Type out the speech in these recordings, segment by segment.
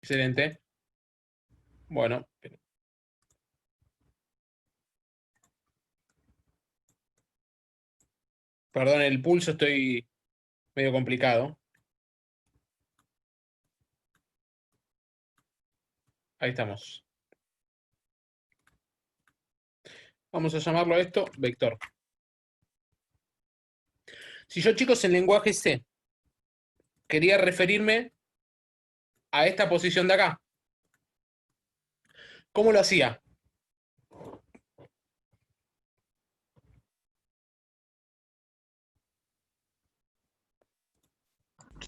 Excelente. Bueno. Perdón, el pulso estoy medio complicado. Ahí estamos. Vamos a llamarlo a esto vector. Si yo, chicos, en lenguaje C quería referirme a esta posición de acá, ¿cómo lo hacía?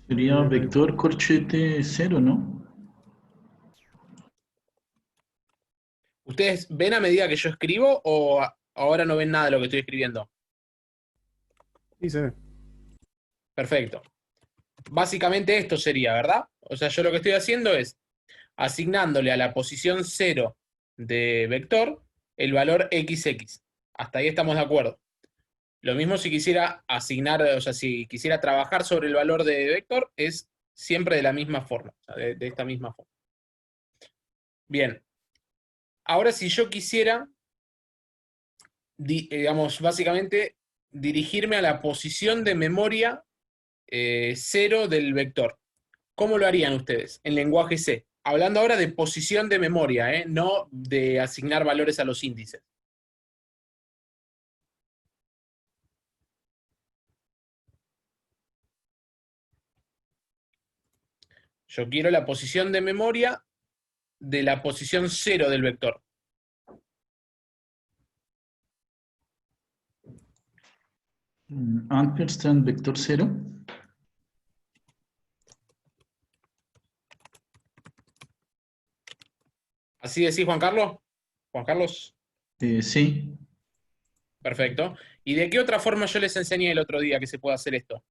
Sería vector corchete 0, ¿no? ¿Ustedes ven a medida que yo escribo o ahora no ven nada de lo que estoy escribiendo? Sí, se ve. Perfecto. Básicamente esto sería, ¿verdad? O sea, yo lo que estoy haciendo es asignándole a la posición 0 de vector el valor XX. Hasta ahí estamos de acuerdo. Lo mismo si quisiera asignar, o sea, si quisiera trabajar sobre el valor de vector, es siempre de la misma forma, o sea, de esta misma forma. Bien. Ahora si yo quisiera, digamos, básicamente dirigirme a la posición de memoria 0 del vector. ¿Cómo lo harían ustedes en lenguaje C? Hablando ahora de posición de memoria, no de asignar valores a los índices. Yo quiero la posición de memoria de la posición 0 del vector. Ampersand vector 0. ¿Así decís, Juan Carlos? Juan Carlos, Sí. perfecto. ¿Y de qué otra forma yo les enseñé el otro día que se puede hacer esto?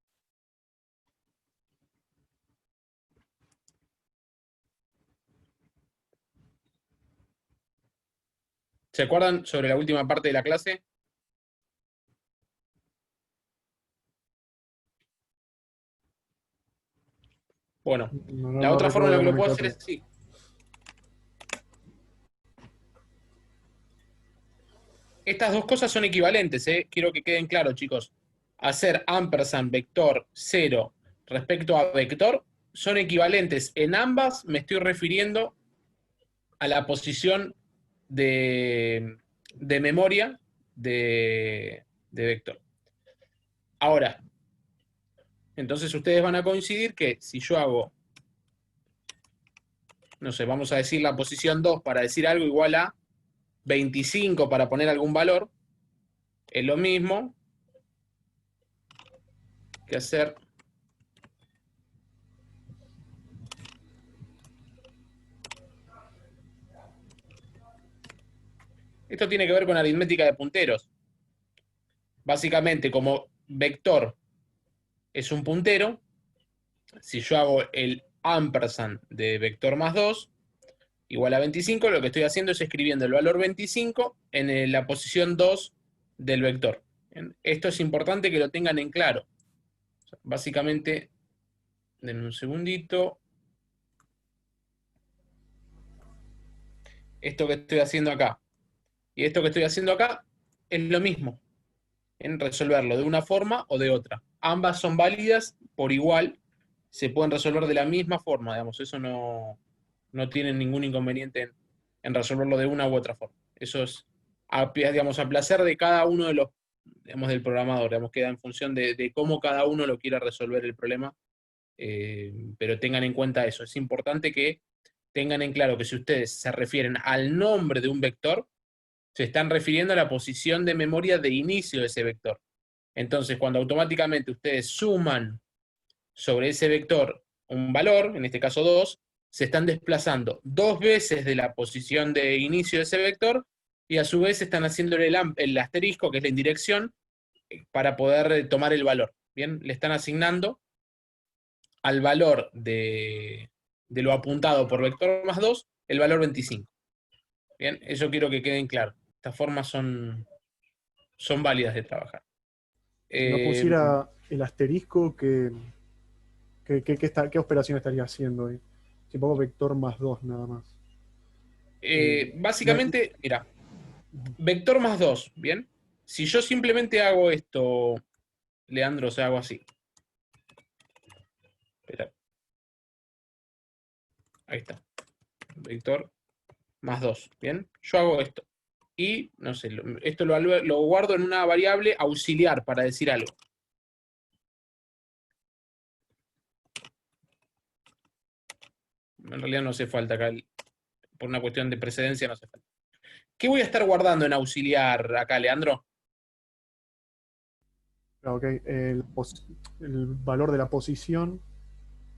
¿Se acuerdan sobre la última parte de la clase? Bueno, la No otra forma en la recuerdo que lo puedo hacer nomenclatura. es así. Estas dos cosas son equivalentes, quiero que queden claros, chicos. Hacer ampersand vector 0 respecto a vector son equivalentes. En ambas me estoy refiriendo a la posición de memoria de vector. Ahora, entonces ustedes van a coincidir que si yo hago, no sé, vamos a decir la posición 2 para decir algo igual a 25 para poner algún valor, es lo mismo que hacer esto tiene que ver con aritmética de punteros. Básicamente, como vector es un puntero, si yo hago el ampersand de vector más 2 igual a 25, lo que estoy haciendo es escribiendo el valor 25 en la posición 2 del vector. Esto es importante que lo tengan en claro. Básicamente, denme un segundito. Esto que estoy haciendo acá y esto que estoy haciendo acá es lo mismo, en resolverlo de una forma o de otra. Ambas son válidas por igual, se pueden resolver de la misma forma, digamos, eso no tiene ningún inconveniente en resolverlo de una u otra forma. Eso es, digamos, a placer de cada uno de los, digamos, del programador, digamos, queda en función de cómo cada uno lo quiera resolver el problema, pero tengan en cuenta eso. Es importante que tengan en claro que si ustedes se refieren al nombre de un vector, se están refiriendo a la posición de memoria de inicio de ese vector. Entonces, cuando automáticamente ustedes suman sobre ese vector un valor, en este caso 2, se están desplazando dos veces de la posición de inicio de ese vector y a su vez están haciendo el asterisco, que es la indirección, para poder tomar el valor. Bien, le están asignando al valor de lo apuntado por vector más 2 el valor 25. Bien, eso quiero que queden claro. Estas formas son válidas de trabajar. Si no pusiera el asterisco, ¿qué operación estaría haciendo ahí? Si pongo vector más 2 nada más. Me- Básicamente, mira, Ujú. vector más 2, ¿bien? Si yo simplemente hago esto, Leandro, o sea, hago así. Espera, ahí está. Vector más 2, ¿bien? Yo hago esto. Y, no sé, esto lo guardo en una variable auxiliar para decir algo. En realidad no hace falta acá, por una cuestión de precedencia no hace falta. ¿Qué voy a estar guardando en auxiliar acá, Leandro? Ah, ok, el valor de la posición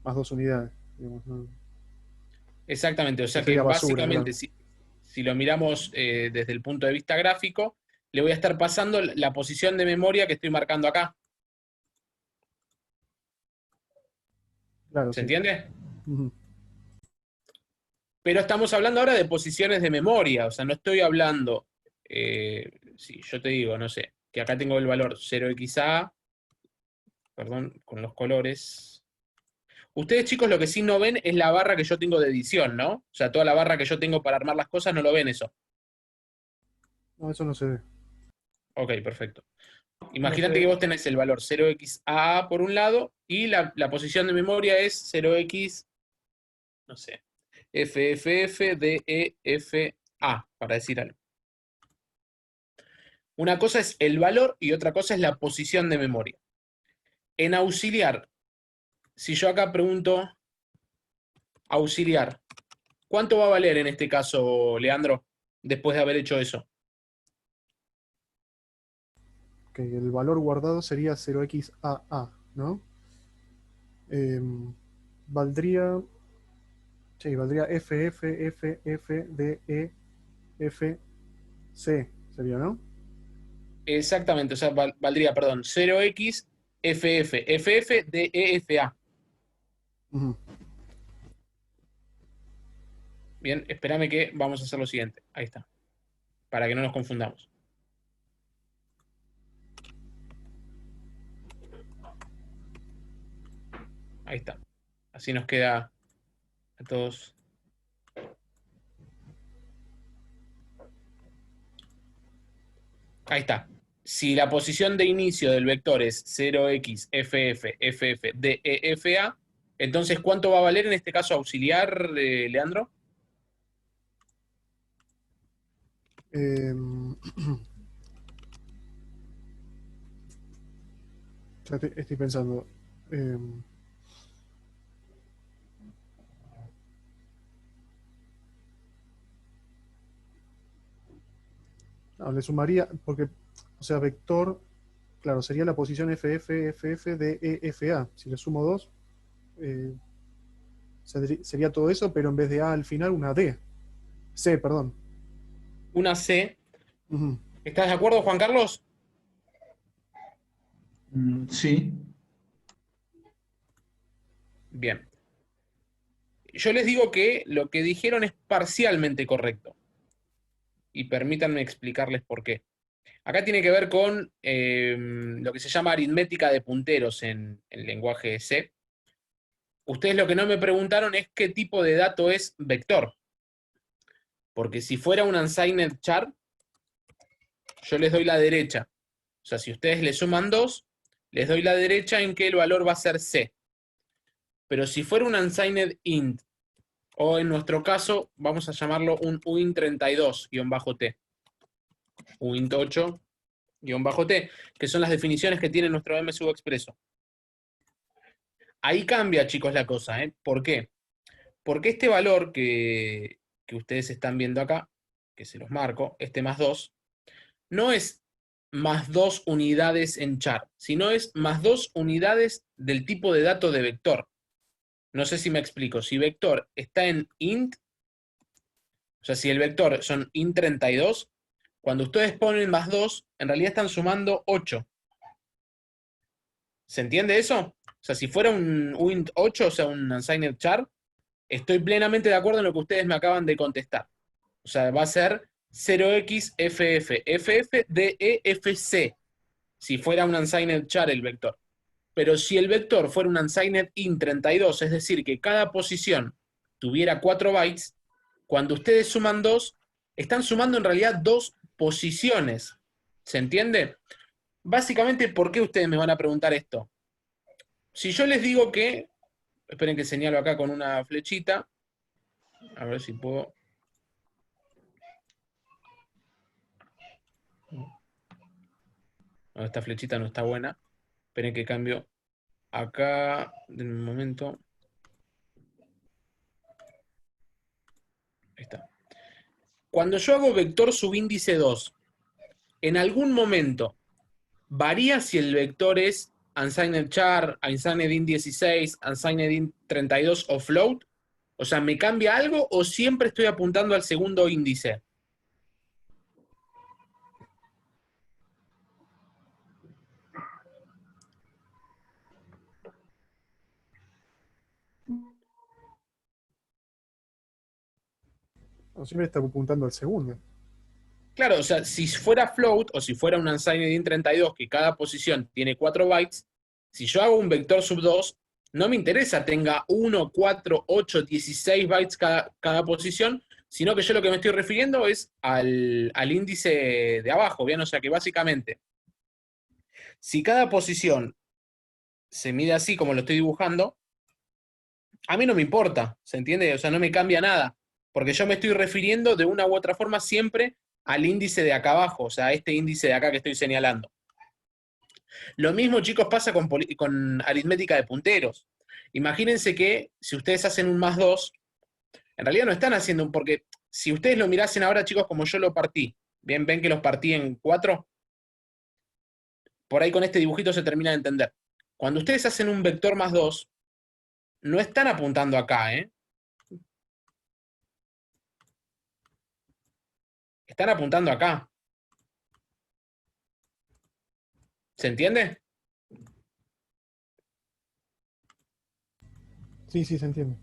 más 2 unidades. Digamos, ¿no? Exactamente, o Eso sea que sería basura, básicamente claro. si lo miramos desde el punto de vista gráfico, le voy a estar pasando la posición de memoria que estoy marcando acá. Claro, ¿Se sí. entiende? Ujú. Pero estamos hablando ahora de posiciones de memoria, o sea, no estoy hablando, si yo te digo, no sé, que acá tengo el valor 0xa, perdón, con los colores. Ustedes, chicos, lo que sí no ven es la barra que yo tengo de edición, ¿no? O sea, toda la barra que yo tengo para armar las cosas no lo ven eso. No, eso no se ve. Ok, perfecto. No Imagínate que sé. vos tenés el valor 0xa por un lado y la posición de memoria es 0x, no sé, FFFDEFA, para decir algo. Una cosa es el valor y otra cosa es la posición de memoria. En auxiliar, si yo acá pregunto auxiliar, ¿cuánto va a valer en este caso, Leandro, después de haber hecho eso? Ok, el valor guardado sería 0xAA, ¿no? Valdría. Sí, valdría FFFFDEFC, sería, ¿no? Exactamente, o sea, valdría, perdón, 0x FFFFDEFA. Ujú. Bien, espérame que vamos a hacer lo siguiente. Ahí está, para que no nos confundamos. Ahí está. Así nos queda a todos. Ahí está. Si la posición de inicio del vector es 0x FFFFDEFA, entonces ¿cuánto va a valer en este caso auxiliar, Leandro? Em, ya estoy pensando. Em, no, le sumaría, porque, o sea, vector, claro, sería la posición FFFF de EFA. Si le sumo 2, sería todo eso, pero en vez de A al final, una D. C, perdón. Una C. Ujú. ¿Estás de acuerdo, Juan Carlos? Sí. Bien. Yo les digo que lo que dijeron es parcialmente correcto. Y permítanme explicarles por qué. Acá tiene que ver con lo que se llama aritmética de punteros en el lenguaje C. Ustedes lo que no me preguntaron es qué tipo de dato es vector. Porque si fuera un unsigned char, yo les doy la derecha. O sea, si ustedes le suman 2, les doy la derecha en que el valor va a ser C. Pero si fuera un unsigned int, o en nuestro caso, vamos a llamarlo un uint32-t, uint8-t, que son las definiciones que tiene nuestro MSU expreso. Ahí cambia, chicos, la cosa, ¿eh? ¿Por qué? Porque este valor que ustedes están viendo acá, que se los marco, este más 2, no es más 2 unidades en char, sino es más 2 unidades del tipo de dato de vector. No sé si me explico. Si vector está en int, o sea, si el vector son int32, cuando ustedes ponen más 2, en realidad están sumando 8. ¿Se entiende eso? O sea, si fuera un uint8, o sea, un unsigned char, estoy plenamente de acuerdo en lo que ustedes me acaban de contestar. O sea, va a ser 0xFFFFDEFC, si fuera un unsigned char el vector. Pero si el vector fuera un unsigned int32, es decir, que cada posición tuviera 4 bytes, cuando ustedes suman 2, están sumando en realidad 2 posiciones. ¿Se entiende? Básicamente, ¿por qué ustedes me van a preguntar esto? Si yo les digo que, esperen que señalo acá con una flechita, a ver si puedo. No, esta flechita no está buena. Esperen que cambio acá, de un momento. Ahí está. Cuando yo hago vector subíndice 2, en algún momento, ¿varía si el vector es unsigned char, unsigned int 16, unsigned int 32 o float? O sea, ¿me cambia algo o siempre estoy apuntando al segundo índice? O siempre está apuntando al segundo. Claro, o sea, si fuera float o si fuera un unsigned int 32, que cada posición tiene 4 bytes, si yo hago un vector sub 2, no me interesa tenga 1, 4, 8, 16 bytes cada posición, sino que yo lo que me estoy refiriendo es al índice de abajo, ¿bien? O sea que básicamente, si cada posición se mide así como lo estoy dibujando, a mí no me importa, ¿se entiende? O sea, no me cambia nada, porque yo me estoy refiriendo de una u otra forma siempre al índice de acá abajo, o sea, a este índice de acá que estoy señalando. Lo mismo, chicos, pasa con aritmética de punteros. Imagínense que si ustedes hacen un más 2, en realidad no están haciendo un, porque si ustedes lo mirasen ahora, chicos, como yo lo partí, bien, ven que los partí en 4, por ahí con este dibujito se termina de entender. Cuando ustedes hacen un vector más 2, no están apuntando acá, ¿eh? Están apuntando acá. ¿Se entiende? Sí, sí, se entiende.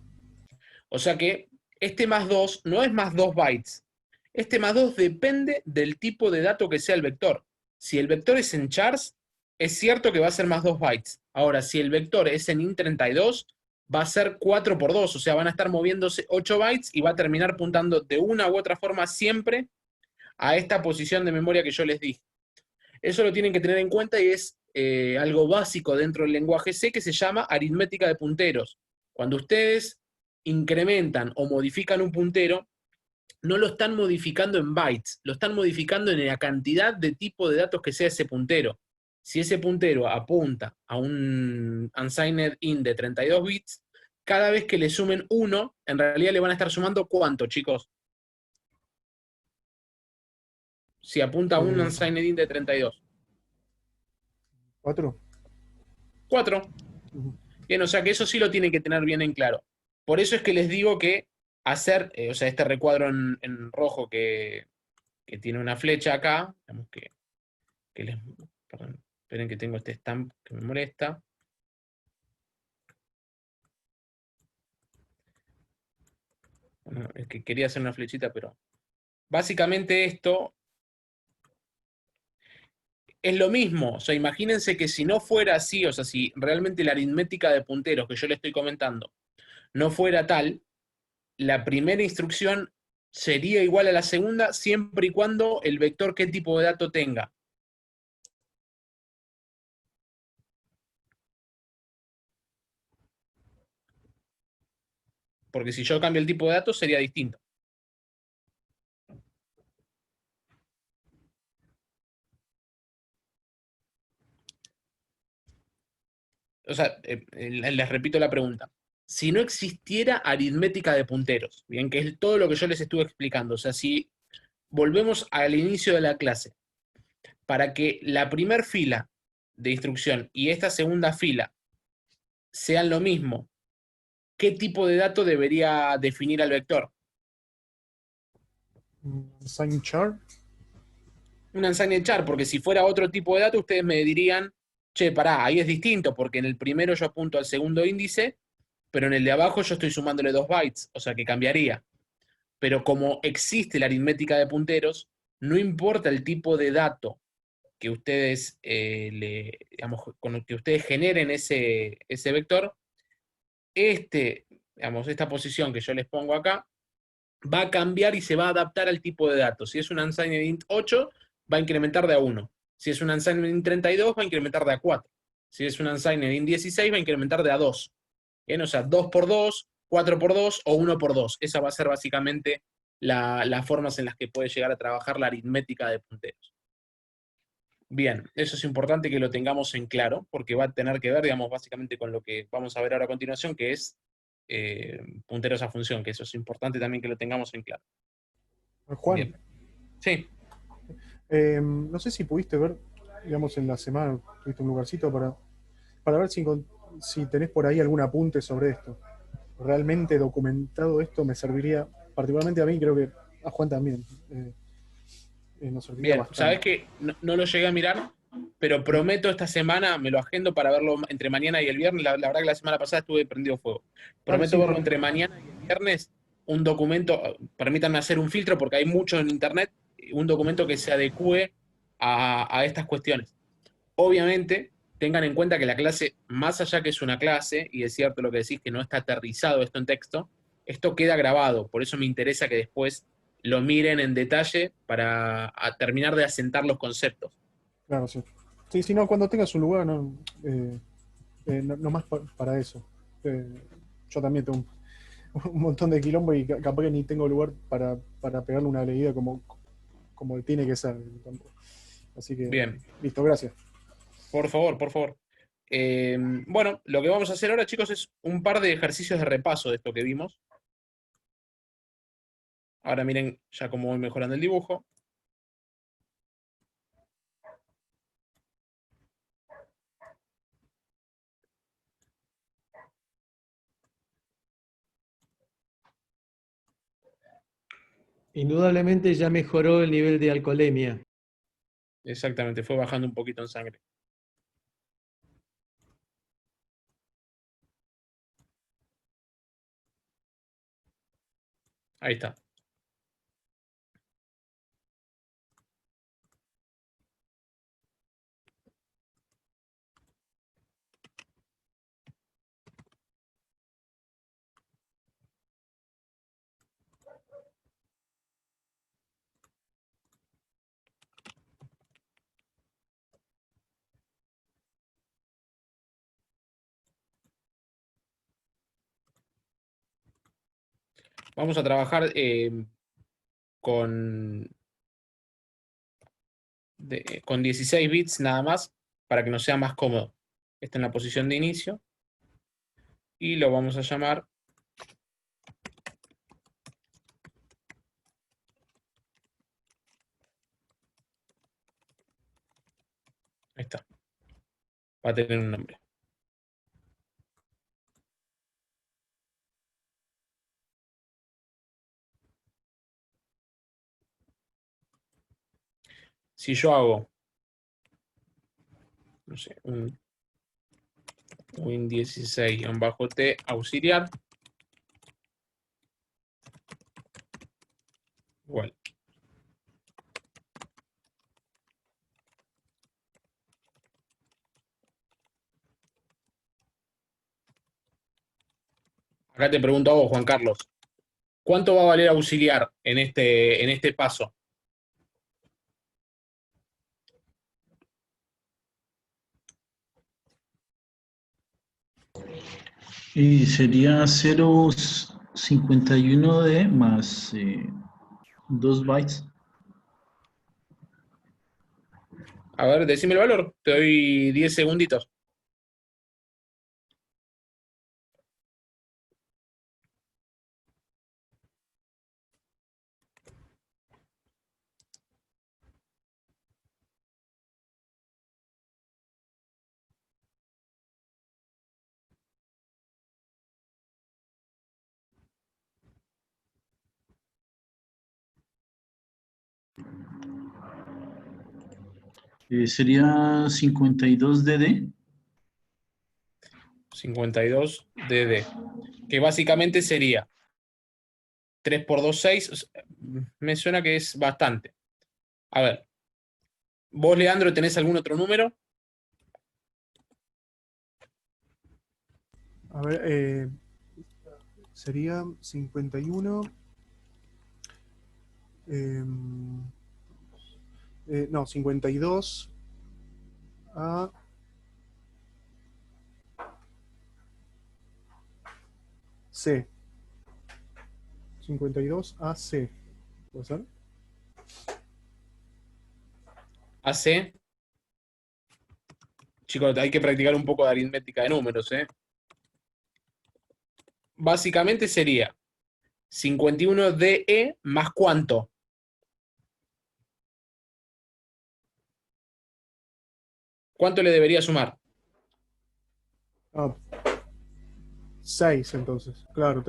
O sea que este más 2 no es más 2 bytes. Este más 2 depende del tipo de dato que sea el vector. Si el vector es en chars, es cierto que va a ser más 2 bytes. Ahora, si el vector es en int32, va a ser 4 por 2, o sea, van a estar moviéndose 8 bytes y va a terminar apuntando de una u otra forma siempre a esta posición de memoria que yo les dije. Eso lo tienen que tener en cuenta y es algo básico dentro del lenguaje C que se llama aritmética de punteros. Cuando ustedes incrementan o modifican un puntero, no lo están modificando en bytes, lo están modificando en la cantidad de tipo de datos que sea ese puntero. Si ese puntero apunta a un unsigned int de 32 bits, cada vez que le sumen 1, en realidad le van a estar sumando ¿cuánto, chicos? Si apunta a un unsigned int de 32. 4. 4. Bien, o sea que eso sí lo tienen que tener bien en claro. Por eso es que les digo que hacer, o sea, este recuadro en rojo que tiene una flecha acá, digamos que les, perdón, esperen que tengo este stamp que me molesta. Bueno, es que quería hacer una flechita, pero básicamente esto es lo mismo. O sea, imagínense que si no fuera así, o sea, si realmente la aritmética de punteros que yo le estoy comentando no fuera tal, la primera instrucción sería igual a la segunda siempre y cuando el vector qué tipo de dato tenga. Porque si yo cambio el tipo de datos sería distinto. O sea, les repito la pregunta. Si no existiera aritmética de punteros, bien, que es todo lo que yo les estuve explicando, o sea, si volvemos al inicio de la clase, para que la primer fila de instrucción y esta segunda fila sean lo mismo, ¿qué tipo de dato debería definir al vector? Sign char. Un unsigned char, porque si fuera otro tipo de dato, ustedes me dirían, che, pará, ahí es distinto, porque en el primero yo apunto al segundo índice, pero en el de abajo yo estoy sumándole 2 bytes, o sea que cambiaría. Pero como existe la aritmética de punteros, no importa el tipo de dato que ustedes, digamos, con el que ustedes generen ese vector, este digamos, esta posición que yo les pongo acá, va a cambiar y se va a adaptar al tipo de datos. Si es un unsigned int 8, va a incrementar de a 1. Si es un unsigned int 32, va a incrementar de a 4. Si es un unsigned int 16, va a incrementar de a 2. Bien, o sea, 2 por 2, 4 por 2 o 1 por 2. Esa va a ser básicamente las formas en las que puede llegar a trabajar la aritmética de punteros. Bien, eso es importante que lo tengamos en claro, porque va a tener que ver, digamos, básicamente con lo que vamos a ver ahora a continuación, que es punteros a función, que eso es importante también que lo tengamos en claro. Juan, Bien. Sí, no sé si pudiste ver, digamos, en la semana, tuviste un lugarcito para ver si tenés por ahí algún apunte sobre esto. Realmente documentado esto me serviría, particularmente a mí, creo que a Juan también. Nos serviría bien. Sabés bastante. que no lo llegué a mirar, pero prometo esta semana, me lo agendo para verlo entre mañana y el viernes. La verdad que la semana pasada estuve prendido fuego. Dale, Prometo sí, verlo entre mañana y el viernes, un documento, permítanme hacer un filtro porque hay mucho en internet, un documento que se adecue a estas cuestiones. Obviamente, tengan en cuenta que la clase, más allá que es una clase, y es cierto lo que decís que no está aterrizado esto en texto, esto queda grabado, por eso me interesa que después lo miren en detalle para terminar de asentar los conceptos. claro, sí. Sí, si no, cuando tengas un lugar, no más para eso. Yo también tengo un montón de quilombo y capaz que ni tengo lugar para pegarle una leída como tiene que ser. Así que, Bien, listo, gracias. por favor, por favor. Bueno, lo que vamos a hacer ahora, chicos, es un par de ejercicios de repaso de esto que vimos. Ahora miren ya cómo voy mejorando el dibujo. Indudablemente ya mejoró el nivel de alcoholemia. Exactamente, fue bajando un poquito en sangre. Ahí está. Vamos a trabajar con, con 16 bits nada más para que nos sea más cómodo. Está en la posición de inicio y lo vamos a llamar ahí está, va a tener un nombre. Si yo hago, no sé, un Win16-T auxiliar, igual. Acá te pregunto a vos, Juan Carlos, ¿cuánto va a valer auxiliar en este paso? Y sería 0,51D más 2 bytes. A ver, decime el valor, te doy 10 segunditos. Sería 52DD. 52 DD, que básicamente sería 3 por 2, 6. Me suena que es bastante. A ver, vos, Leandro, ¿tenés algún otro número? A ver, sería 51. No, 52 a C. 52 a C. ¿Puede ser? AC. Chicos, hay que practicar un poco de aritmética de números, ¿eh? Básicamente sería 51 DE más ¿cuánto? ¿Cuánto le debería sumar? Ah, 6 entonces. Claro,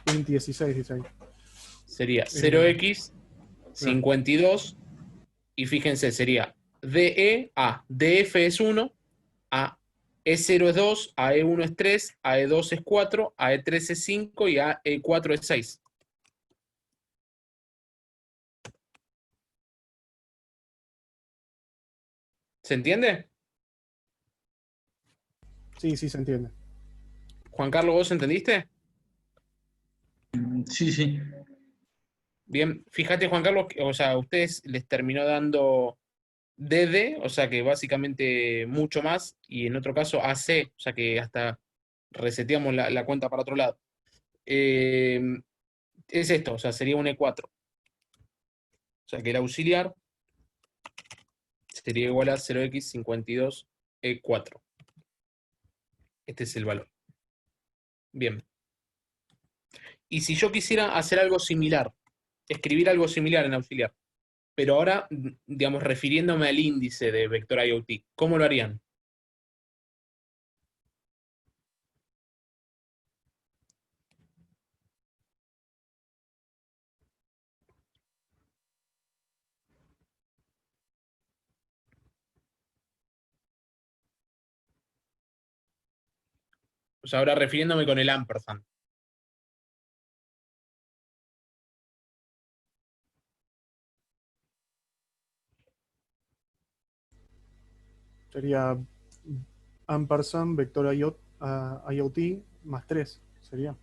16 dice ahí. Sería 0x Claro. 52 y fíjense, sería DE a DF es 1, a E0 es 2, a E1 es 3, a E2 es 4, a E3 es 5 y a E4 es 6. ¿Se entiende? Sí, sí, se entiende. Juan Carlos, ¿vos entendiste? Sí, sí. Bien, fíjate, Juan Carlos, o sea, a ustedes les terminó dando DD, o sea que básicamente mucho más, y en otro caso AC, o sea que hasta reseteamos la cuenta para otro lado. Es esto, o sea, sería un E4. O sea que el auxiliar sería igual a 0x52E4. Este es el valor. Bien. Y si yo quisiera hacer algo similar, escribir algo similar en auxiliar, pero ahora, digamos, refiriéndome al índice de vector IoT, ¿cómo lo harían? O sea, ahora refiriéndome con el ampersand. Sería ampersand vector IoT más 3. Sería.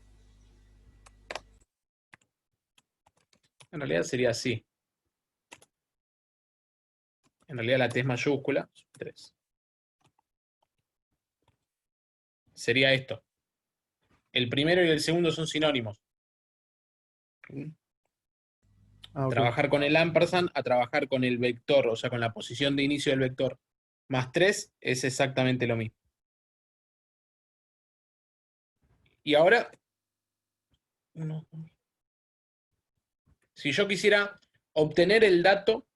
En realidad sería así. En realidad la T es mayúscula, 3. Sería esto. El primero y el segundo son sinónimos. Ah, ok. Trabajar con el ampersand a trabajar con el vector, o sea, con la posición de inicio del vector. Más 3 es exactamente lo mismo. Y ahora, si yo quisiera obtener el dato,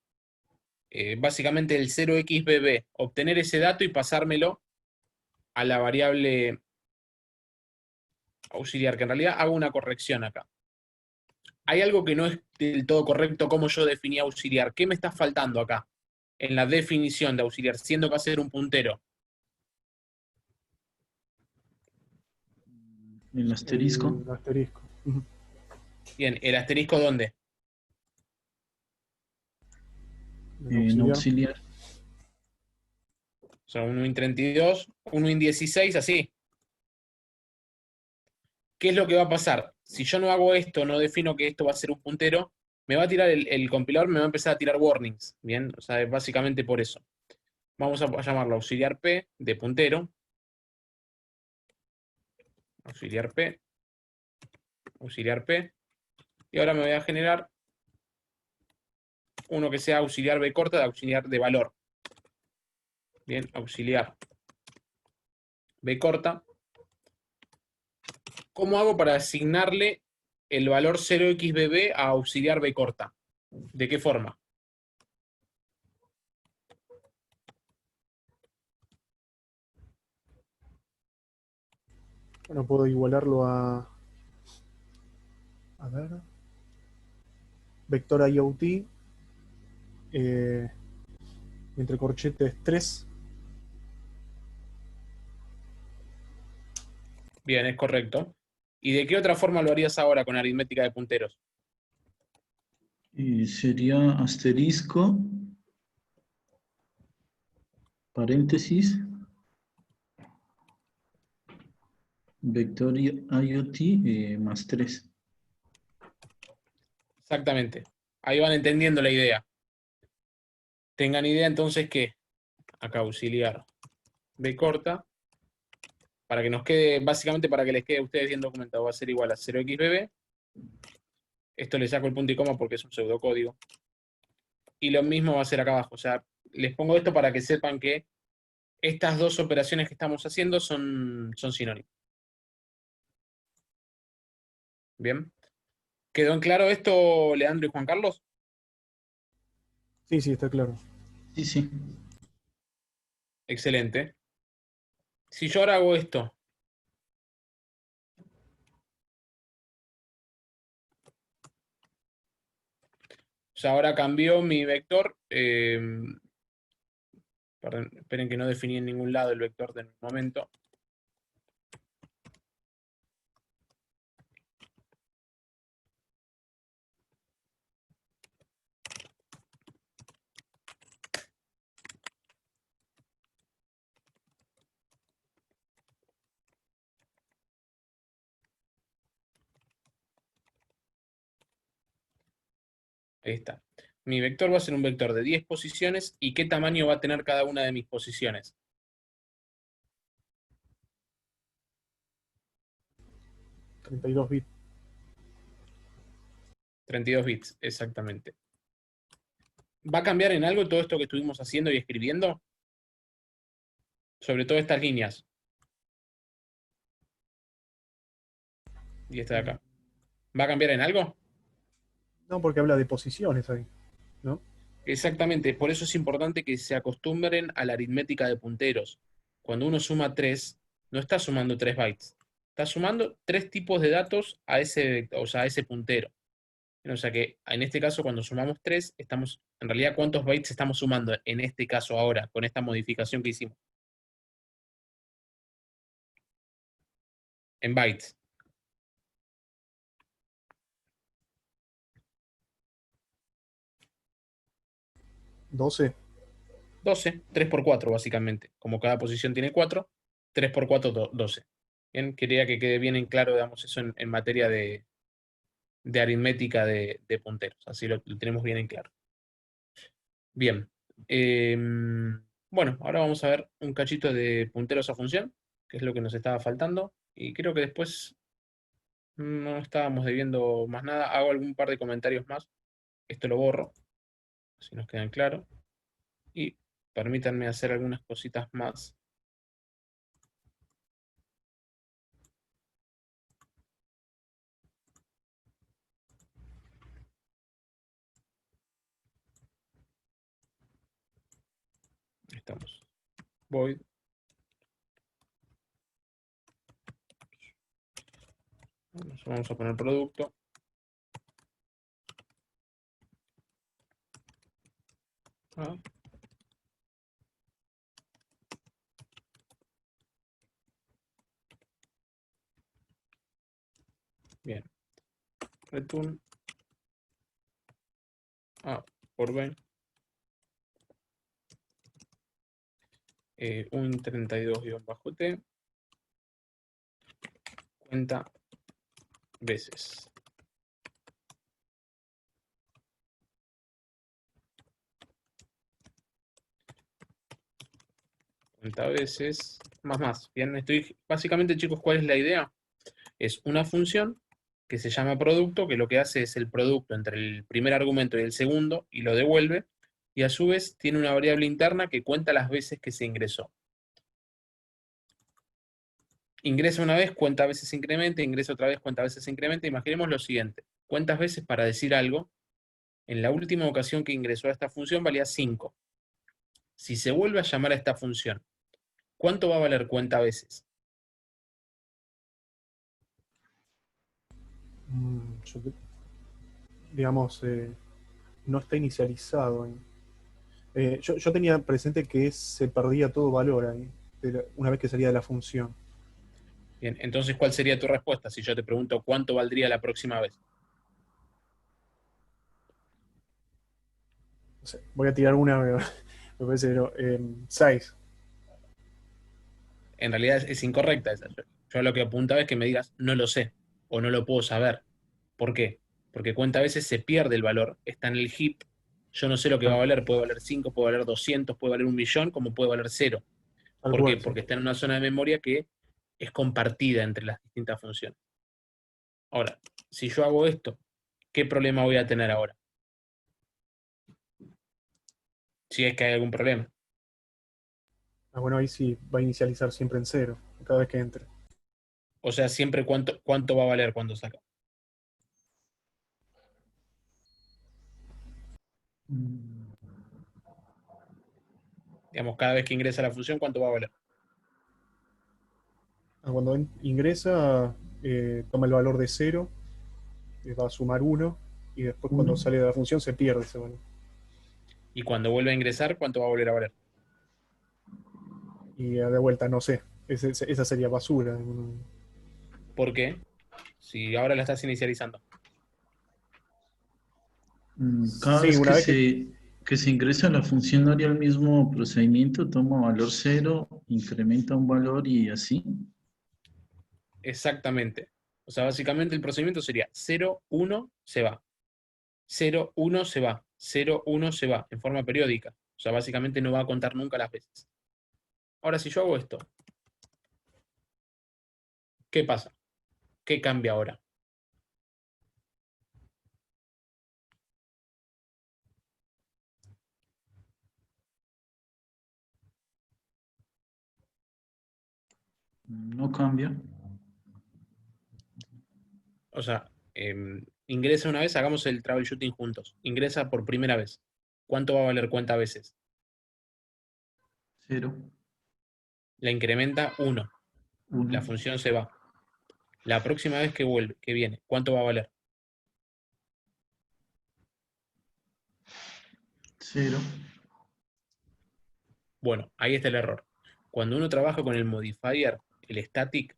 básicamente el 0xbb, obtener ese dato y pasármelo a la variable auxiliar, que en realidad hago una corrección acá. Hay algo que no es del todo correcto como yo definí auxiliar. ¿Qué me está faltando acá? En la definición de auxiliar, siendo que va a ser un puntero. El asterisco. El asterisco. Ujú. Bien, ¿el asterisco dónde? Del En auxiliar. auxiliar. O sea, 1 en 32, 1 en 16, así. ¿Qué es lo que va a pasar? Si yo no hago esto, no defino que esto va a ser un puntero, me va a tirar el compilador, me va a empezar a tirar warnings. Bien, o sea, es básicamente por eso. Vamos a llamarlo auxiliar P de puntero. Auxiliar P. Auxiliar P. Y ahora me voy a generar uno que sea auxiliar B corta de auxiliar de valor. Bien, auxiliar B corta. ¿Cómo hago para asignarle el valor 0xbb a auxiliar B corta? ¿De qué forma? Bueno, puedo igualarlo a ver, vector IoT, entre corchetes 3. Bien, es correcto. ¿Y de qué otra forma lo harías ahora con aritmética de punteros? Y sería asterisco, paréntesis, Vector IoT más 3. Exactamente. Ahí van entendiendo la idea. Tengan idea entonces que acá auxiliar B corta, para que nos quede, básicamente para que les quede a ustedes bien documentado, va a ser igual a 0xbb. Esto le saco el punto y coma porque es un pseudocódigo. Y lo mismo va a ser acá abajo. O sea, les pongo esto para que sepan que estas dos operaciones que estamos haciendo son sinónimas. Bien. ¿Quedó en claro esto, Leandro y Juan Carlos? Sí, sí, está claro. Sí, sí. Excelente. Si yo ahora hago esto, o sea, ahora cambió mi vector. Perdón, esperen que no definí en ningún lado el vector del momento. Ahí está. Mi vector va a ser un vector de 10 posiciones. ¿Y qué tamaño va a tener cada una de mis posiciones? 32 bits. 32 bits, exactamente. ¿Va a cambiar en algo todo esto que estuvimos haciendo y escribiendo? Sobre todo estas líneas. Y esta de acá. ¿Va a cambiar en algo? No, porque habla de posiciones ahí, ¿no? Exactamente. Por eso es importante que se acostumbren a la aritmética de punteros. Cuando uno suma 3, no está sumando 3 bytes. Está sumando 3 tipos de datos a ese, o sea, a ese puntero. O sea que en este caso, cuando sumamos 3, estamos, en realidad, ¿cuántos bytes estamos sumando en este caso ahora, con esta modificación que hicimos? En bytes. 12. 12, 3 por 4 básicamente. Como cada posición tiene 4, 3 por 4, 12. Bien, quería que quede bien en claro, digamos, eso en materia de aritmética de punteros. Así lo tenemos bien en claro. Bien. Bueno, ahora vamos a ver un cachito de punteros a función, que es lo que nos estaba faltando. Y creo que después no estábamos debiendo más nada. Hago algún par de comentarios más. Esto lo borro, si nos quedan claros. Y permítanme hacer algunas cositas más. Ahí estamos. Void. Vamos a poner producto. Ah, bien. Return A por B. Un 32-T. Cuenta veces. Cuenta veces. Más. Bien, básicamente, chicos, ¿cuál es la idea? Es una función que se llama producto, que lo que hace es el producto entre el primer argumento y el segundo y lo devuelve, y a su vez tiene una variable interna que cuenta las veces que se ingresó. Ingresa una vez, cuenta veces se incrementa, ingresa otra vez, cuenta veces se incrementa. Imaginemos lo siguiente: cuántas veces para decir algo, en la última ocasión que ingresó a esta función valía 5. Si se vuelve a llamar a esta función, ¿cuánto va a valer cuenta veces? Digamos, no está inicializado ahí. Yo tenía presente que se perdía todo valor ahí, una vez que salía de la función. Bien, entonces, ¿cuál sería tu respuesta si yo te pregunto cuánto valdría la próxima vez? No sé, voy a tirar una, me parece, 6. En realidad es incorrecta esa. Yo lo que apuntaba es que me digas, no lo sé, o no lo puedo saber. ¿Por qué? Porque cuenta veces se pierde el valor, está en el heap, yo no sé lo que va a valer, puede valer 5, puede valer 200, puede valer 1.000.000, como puede valer 0. Tal ¿Por qué? cual, sí. Porque está en una zona de memoria que es compartida entre las distintas funciones. Ahora, si yo hago esto, ¿qué problema voy a tener ahora? Si es que hay algún problema. Ah, bueno, ahí sí va a inicializar siempre en 0, cada vez que entre. O sea, siempre cuánto va a valer cuando saca. Mm, Digamos, cada vez que ingresa la función, ¿cuánto va a valer? Ah, cuando ingresa, toma el valor de 0, va a sumar 1, y después cuando 1. sale de la función se pierde ese valor. Y cuando vuelve a ingresar, ¿cuánto va a volver a valer? Y de vuelta, no sé, esa sería basura. ¿Por qué? Si ahora la estás inicializando. Cada Sí, vez una vez que... que se ingresa la función haría el mismo procedimiento, toma valor 0, incrementa un valor y así. Exactamente. O sea, básicamente el procedimiento sería 0, 1, se va. 0, 1, se va. 0, 1, se va. En forma periódica. O sea, básicamente no va a contar nunca las veces. Ahora, si yo hago esto, ¿qué pasa? ¿Qué cambia ahora? No cambia. O sea, ingresa una vez, hagamos el troubleshooting juntos. Ingresa por primera vez. ¿Cuánto va a valer cuenta veces? 0, La incrementa 1. 1, La función se va. La próxima vez que vuelve, que viene, ¿cuánto va a valer? 0. Bueno, ahí está el error. Cuando uno trabaja con el modifier, el static,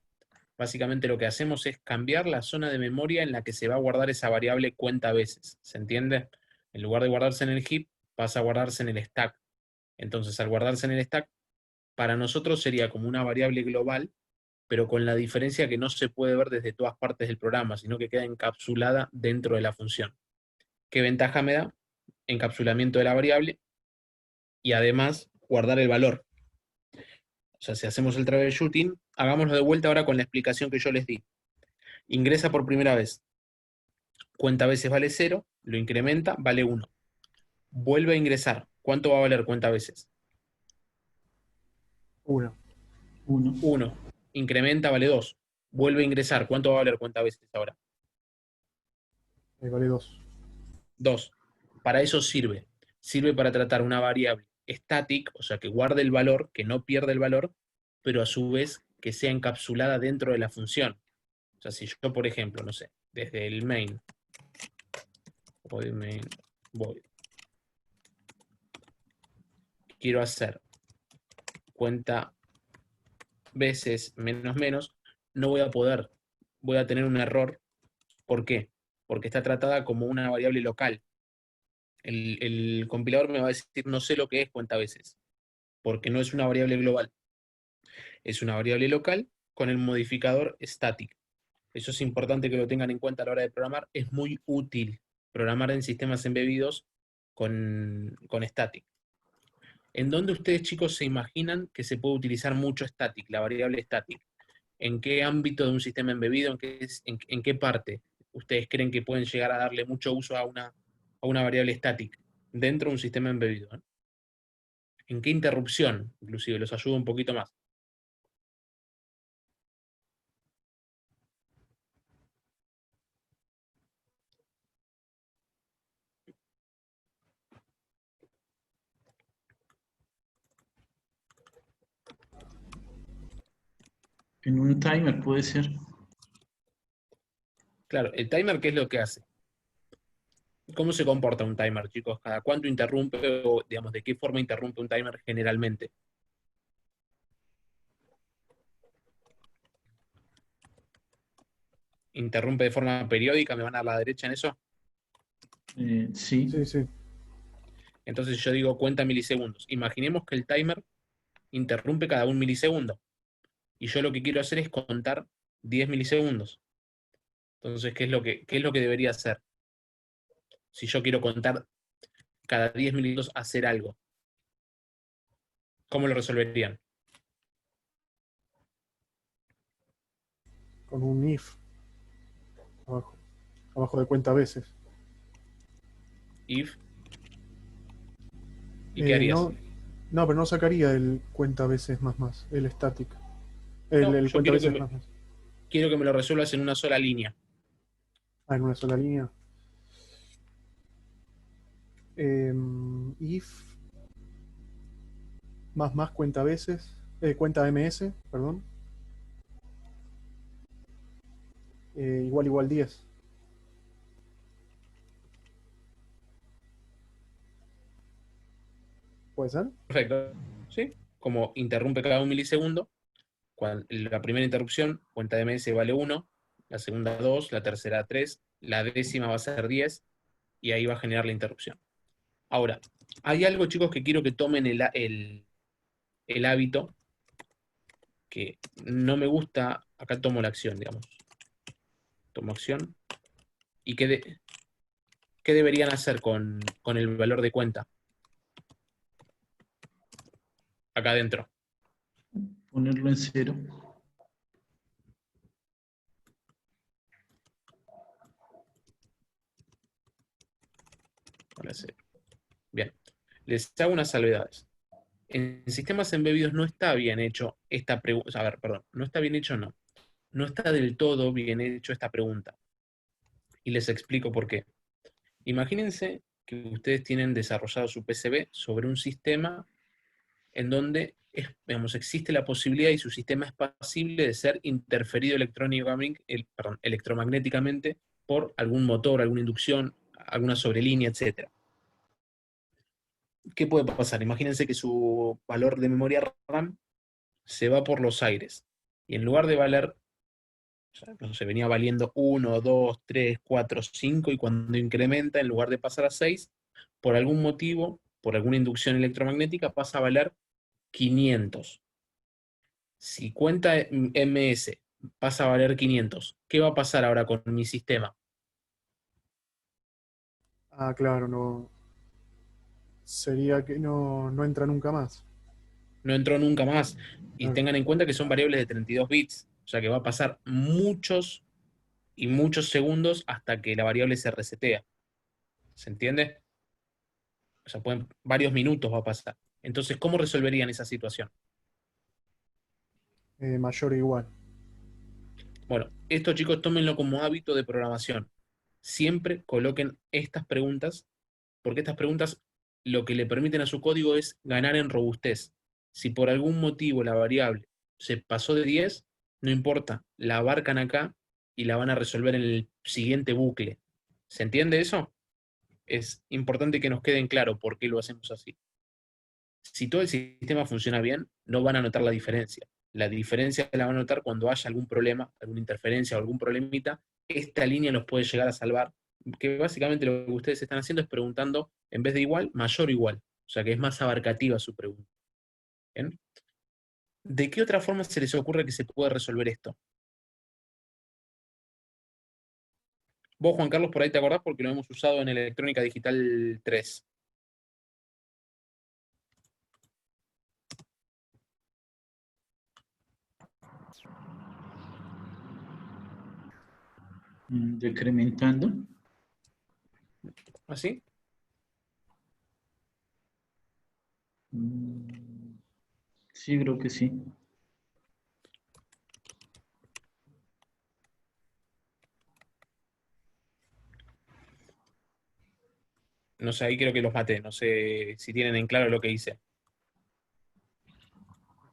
básicamente lo que hacemos es cambiar la zona de memoria en la que se va a guardar esa variable cuenta veces. ¿Se entiende? En lugar de guardarse en el heap, pasa a guardarse en el stack. Entonces, al guardarse en el stack, para nosotros sería como una variable global, pero con la diferencia que no se puede ver desde todas partes del programa, sino que queda encapsulada dentro de la función. ¿Qué ventaja me da? Encapsulamiento de la variable y además guardar el valor. O sea, si hacemos el troubleshooting, hagámoslo de vuelta ahora con la explicación que yo les di. Ingresa por primera vez, cuenta veces vale 0, lo incrementa, vale 1. Vuelve a ingresar, ¿cuánto va a valer cuenta veces? 1, 1, 1. Incrementa, vale 2. Vuelve a ingresar, ¿cuánto va a valer cuenta veces ahora? vale 2. 2. Para eso sirve. Sirve para tratar una variable static, o sea, que guarde el valor, que no pierda el valor, pero a su vez que sea encapsulada dentro de la función. O sea, si yo, por ejemplo, no sé, desde el main, void, quiero hacer cuenta veces menos menos, no voy a poder, voy a tener un error. ¿Por qué? Porque está tratada como una variable local. El compilador me va a decir, no sé lo que es cuenta veces, porque no es una variable global. Es una variable local con el modificador static. Eso es importante que lo tengan en cuenta a la hora de programar. Es muy útil programar en sistemas embebidos con static. ¿En dónde ustedes, chicos, se imaginan que se puede utilizar mucho static, la variable static? ¿En qué ámbito de un sistema embebido? ¿En qué parte ustedes creen que pueden llegar a darle mucho uso a una variable static dentro de un sistema embebido? ¿En qué interrupción? Inclusive, los ayudo un poquito más. en un timer puede ser. Claro, el timer, ¿qué es lo que hace? ¿Cómo se comporta un timer, chicos? ¿Cada cuánto interrumpe o, digamos, de qué forma interrumpe un timer generalmente? ¿Interrumpe de forma periódica? ¿Me van a la derecha en eso? Sí, Sí, sí. Entonces yo digo cuenta milisegundos. Imaginemos que el timer interrumpe cada un milisegundo. y yo lo que quiero hacer es contar 10 milisegundos. Entonces, qué es lo que debería hacer? Si yo quiero contar cada 10 minutos hacer algo, ¿cómo lo resolverían? Con un if abajo de cuenta veces. If. ¿Y qué harías? No, pero no sacaría el cuenta veces más, el static. El Yo cuenta quiero veces más. quiero que me lo resuelvas en una sola línea. En una sola línea. If más cuenta veces. Cuenta ms, perdón. Igual 10. ¿Puede ser? Perfecto. ¿Sí? Como interrumpe cada un milisegundo, la primera interrupción, cuenta de ms vale 1, la segunda 2, la tercera 3, la décima va a ser 10, y ahí va a generar la interrupción. Ahora, hay algo, chicos, que quiero que tomen el hábito, que no me gusta. Acá tomo la acción, digamos. Tomo acción. ¿Y qué deberían hacer con el valor de cuenta? Acá adentro. Ponerlo en 0. Vale, 0. Bien. Les hago unas salvedades. En sistemas embebidos no está bien hecho esta pregunta. A ver, perdón. No está bien hecho, no. No está del todo bien hecho esta pregunta. Y les explico por qué. Imagínense que ustedes tienen desarrollado su PCB sobre un sistema en donde digamos, existe la posibilidad y su sistema es pasible de ser interferido electromagnéticamente por algún motor, alguna inducción, alguna sobrelínea, etc. ¿Qué puede pasar? Imagínense que su valor de memoria RAM se va por los aires y en lugar de valer, o sea, no sé, venía valiendo 1, 2, 3, 4, 5 y cuando incrementa, en lugar de pasar a 6, por algún motivo, por alguna inducción electromagnética, pasa a valer 500. Si cuenta ms pasa a valer 500, ¿qué va a pasar ahora con mi sistema? Claro, no. Sería que no entra nunca más. No entró nunca más. Y Claro. tengan en cuenta que son variables de 32 bits, o sea que va a pasar muchos y muchos segundos hasta que la variable se resetea. ¿Se entiende? O sea, varios minutos va a pasar. Entonces, ¿cómo resolverían esa situación? Mayor o igual. Bueno, esto, chicos, tómenlo como hábito de programación. Siempre coloquen estas preguntas, porque estas preguntas lo que le permiten a su código es ganar en robustez. Si por algún motivo la variable se pasó de 10, no importa, la abarcan acá y la van a resolver en el siguiente bucle. ¿Se entiende eso? Es importante que nos quede en claro por qué lo hacemos así. Si todo el sistema funciona bien, no van a notar la diferencia. La diferencia la van a notar cuando haya algún problema, alguna interferencia o algún problemita. Esta línea los puede llegar a salvar, que básicamente lo que ustedes están haciendo es preguntando, en vez de igual, mayor o igual. O sea que es más abarcativa su pregunta. ¿Bien? ¿De qué otra forma se les ocurre que se puede resolver esto? Vos, Juan Carlos, por ahí te acordás porque lo hemos usado en Electrónica Digital 3. Decrementando. ¿Así? Sí, creo que sí. No sé, ahí creo que los maté. No sé si tienen en claro lo que hice.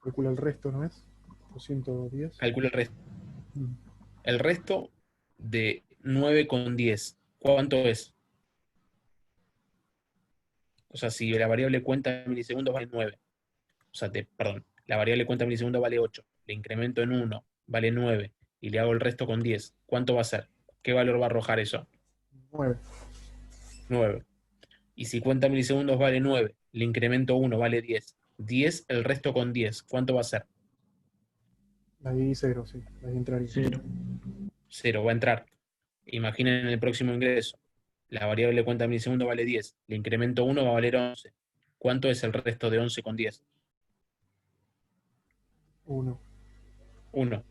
Calcula el resto, ¿no es? 210. Calculo el resto. Mm. El resto de 9,10, ¿cuánto es? O sea, si la variable cuenta en milisegundos vale 9. O sea, perdón, la variable cuenta en milisegundos vale 8. Le incremento en 1, vale 9. Y le hago el resto con 10. ¿Cuánto va a ser? ¿Qué valor va a arrojar eso? 9. 9. Y si cuenta en milisegundos vale 9, le incremento 1, vale 10. 10, el resto con 10. ¿Cuánto va a ser? Ahí cero, sí. Ahí entraría. 0. 0 va a entrar. Imaginen el próximo ingreso. La variable cuenta milisegundos vale 10. Le incremento 1, va a valer 11. ¿Cuánto es el resto de 11 con 10? 1. 1.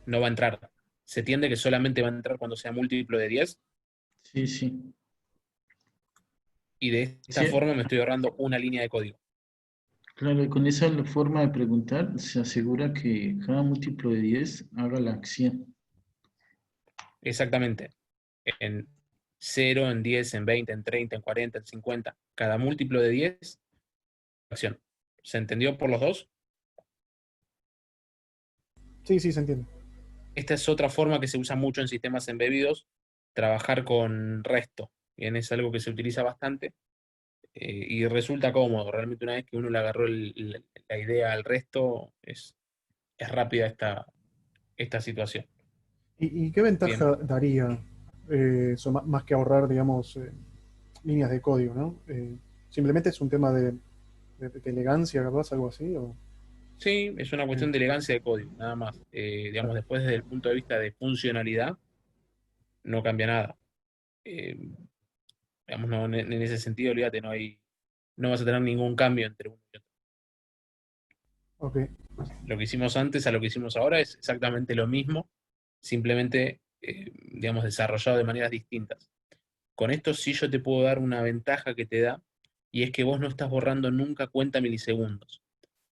No va a entrar. ¿Se entiende que solamente va a entrar cuando sea múltiplo de 10? Sí, sí. Y de esta Sí, forma me estoy ahorrando una línea de código. claro, y con esa forma de preguntar se asegura que cada múltiplo de 10 haga la acción. Exactamente. En 0, en 10, en 20, en 30, en 40, en 50. Cada múltiplo de 10, acción. ¿Se entendió por los dos? Sí, sí, se entiende. Esta es otra forma que se usa mucho en sistemas embebidos, trabajar con resto. Bien, es algo que se utiliza bastante y resulta cómodo. Realmente una vez que uno le agarró la idea al resto, es rápida esta situación. ¿Y qué Bien, ventaja daría eso, más que ahorrar, digamos, líneas de código, ¿no? Simplemente es un tema de elegancia, capaz, algo así. sí, es una Eh, cuestión de elegancia de código, nada más. Digamos, claro. después desde el punto de vista de funcionalidad, no cambia nada. Eh, digamos, no, en ese sentido, olvídate, no vas a tener ningún cambio entre uno y otro. Ok, Lo que hicimos antes a lo que hicimos ahora es exactamente lo mismo, simplemente, digamos, desarrollado de maneras distintas. Con esto sí yo te puedo dar una ventaja que te da, y es que vos no estás borrando nunca cuenta milisegundos.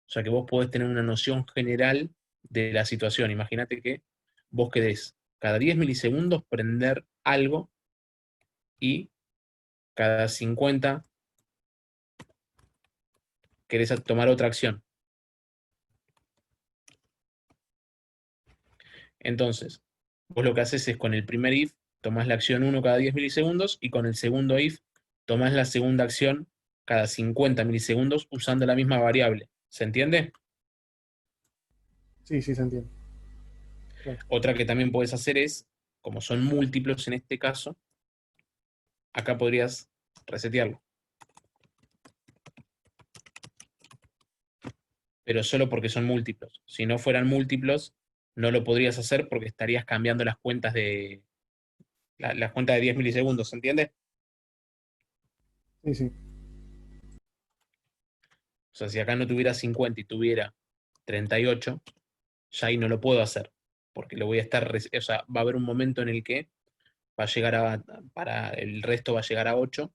O sea que vos podés tener una noción general de la situación. Imagínate que vos querés cada 10 milisegundos prender algo y cada 50 querés tomar otra acción. Entonces, vos lo que haces es con el primer if, tomás la acción 1 cada 10 milisegundos y con el segundo if, tomás la segunda acción cada 50 milisegundos usando la misma variable. ¿Se entiende? sí, sí, se entiende. Claro. Otra que también puedes hacer es, como son múltiplos en este caso, acá podrías resetearlo. Pero solo porque son múltiplos. Si no fueran múltiplos, no lo podrías hacer porque estarías cambiando las cuentas las cuentas de 10 milisegundos, ¿se entiende? Sí, sí. O sea, si acá no tuviera 50 y tuviera 38, ya ahí no lo puedo hacer, porque lo voy a estar, o sea, va a haber un momento en el que va a llegar para el resto va a llegar a 8,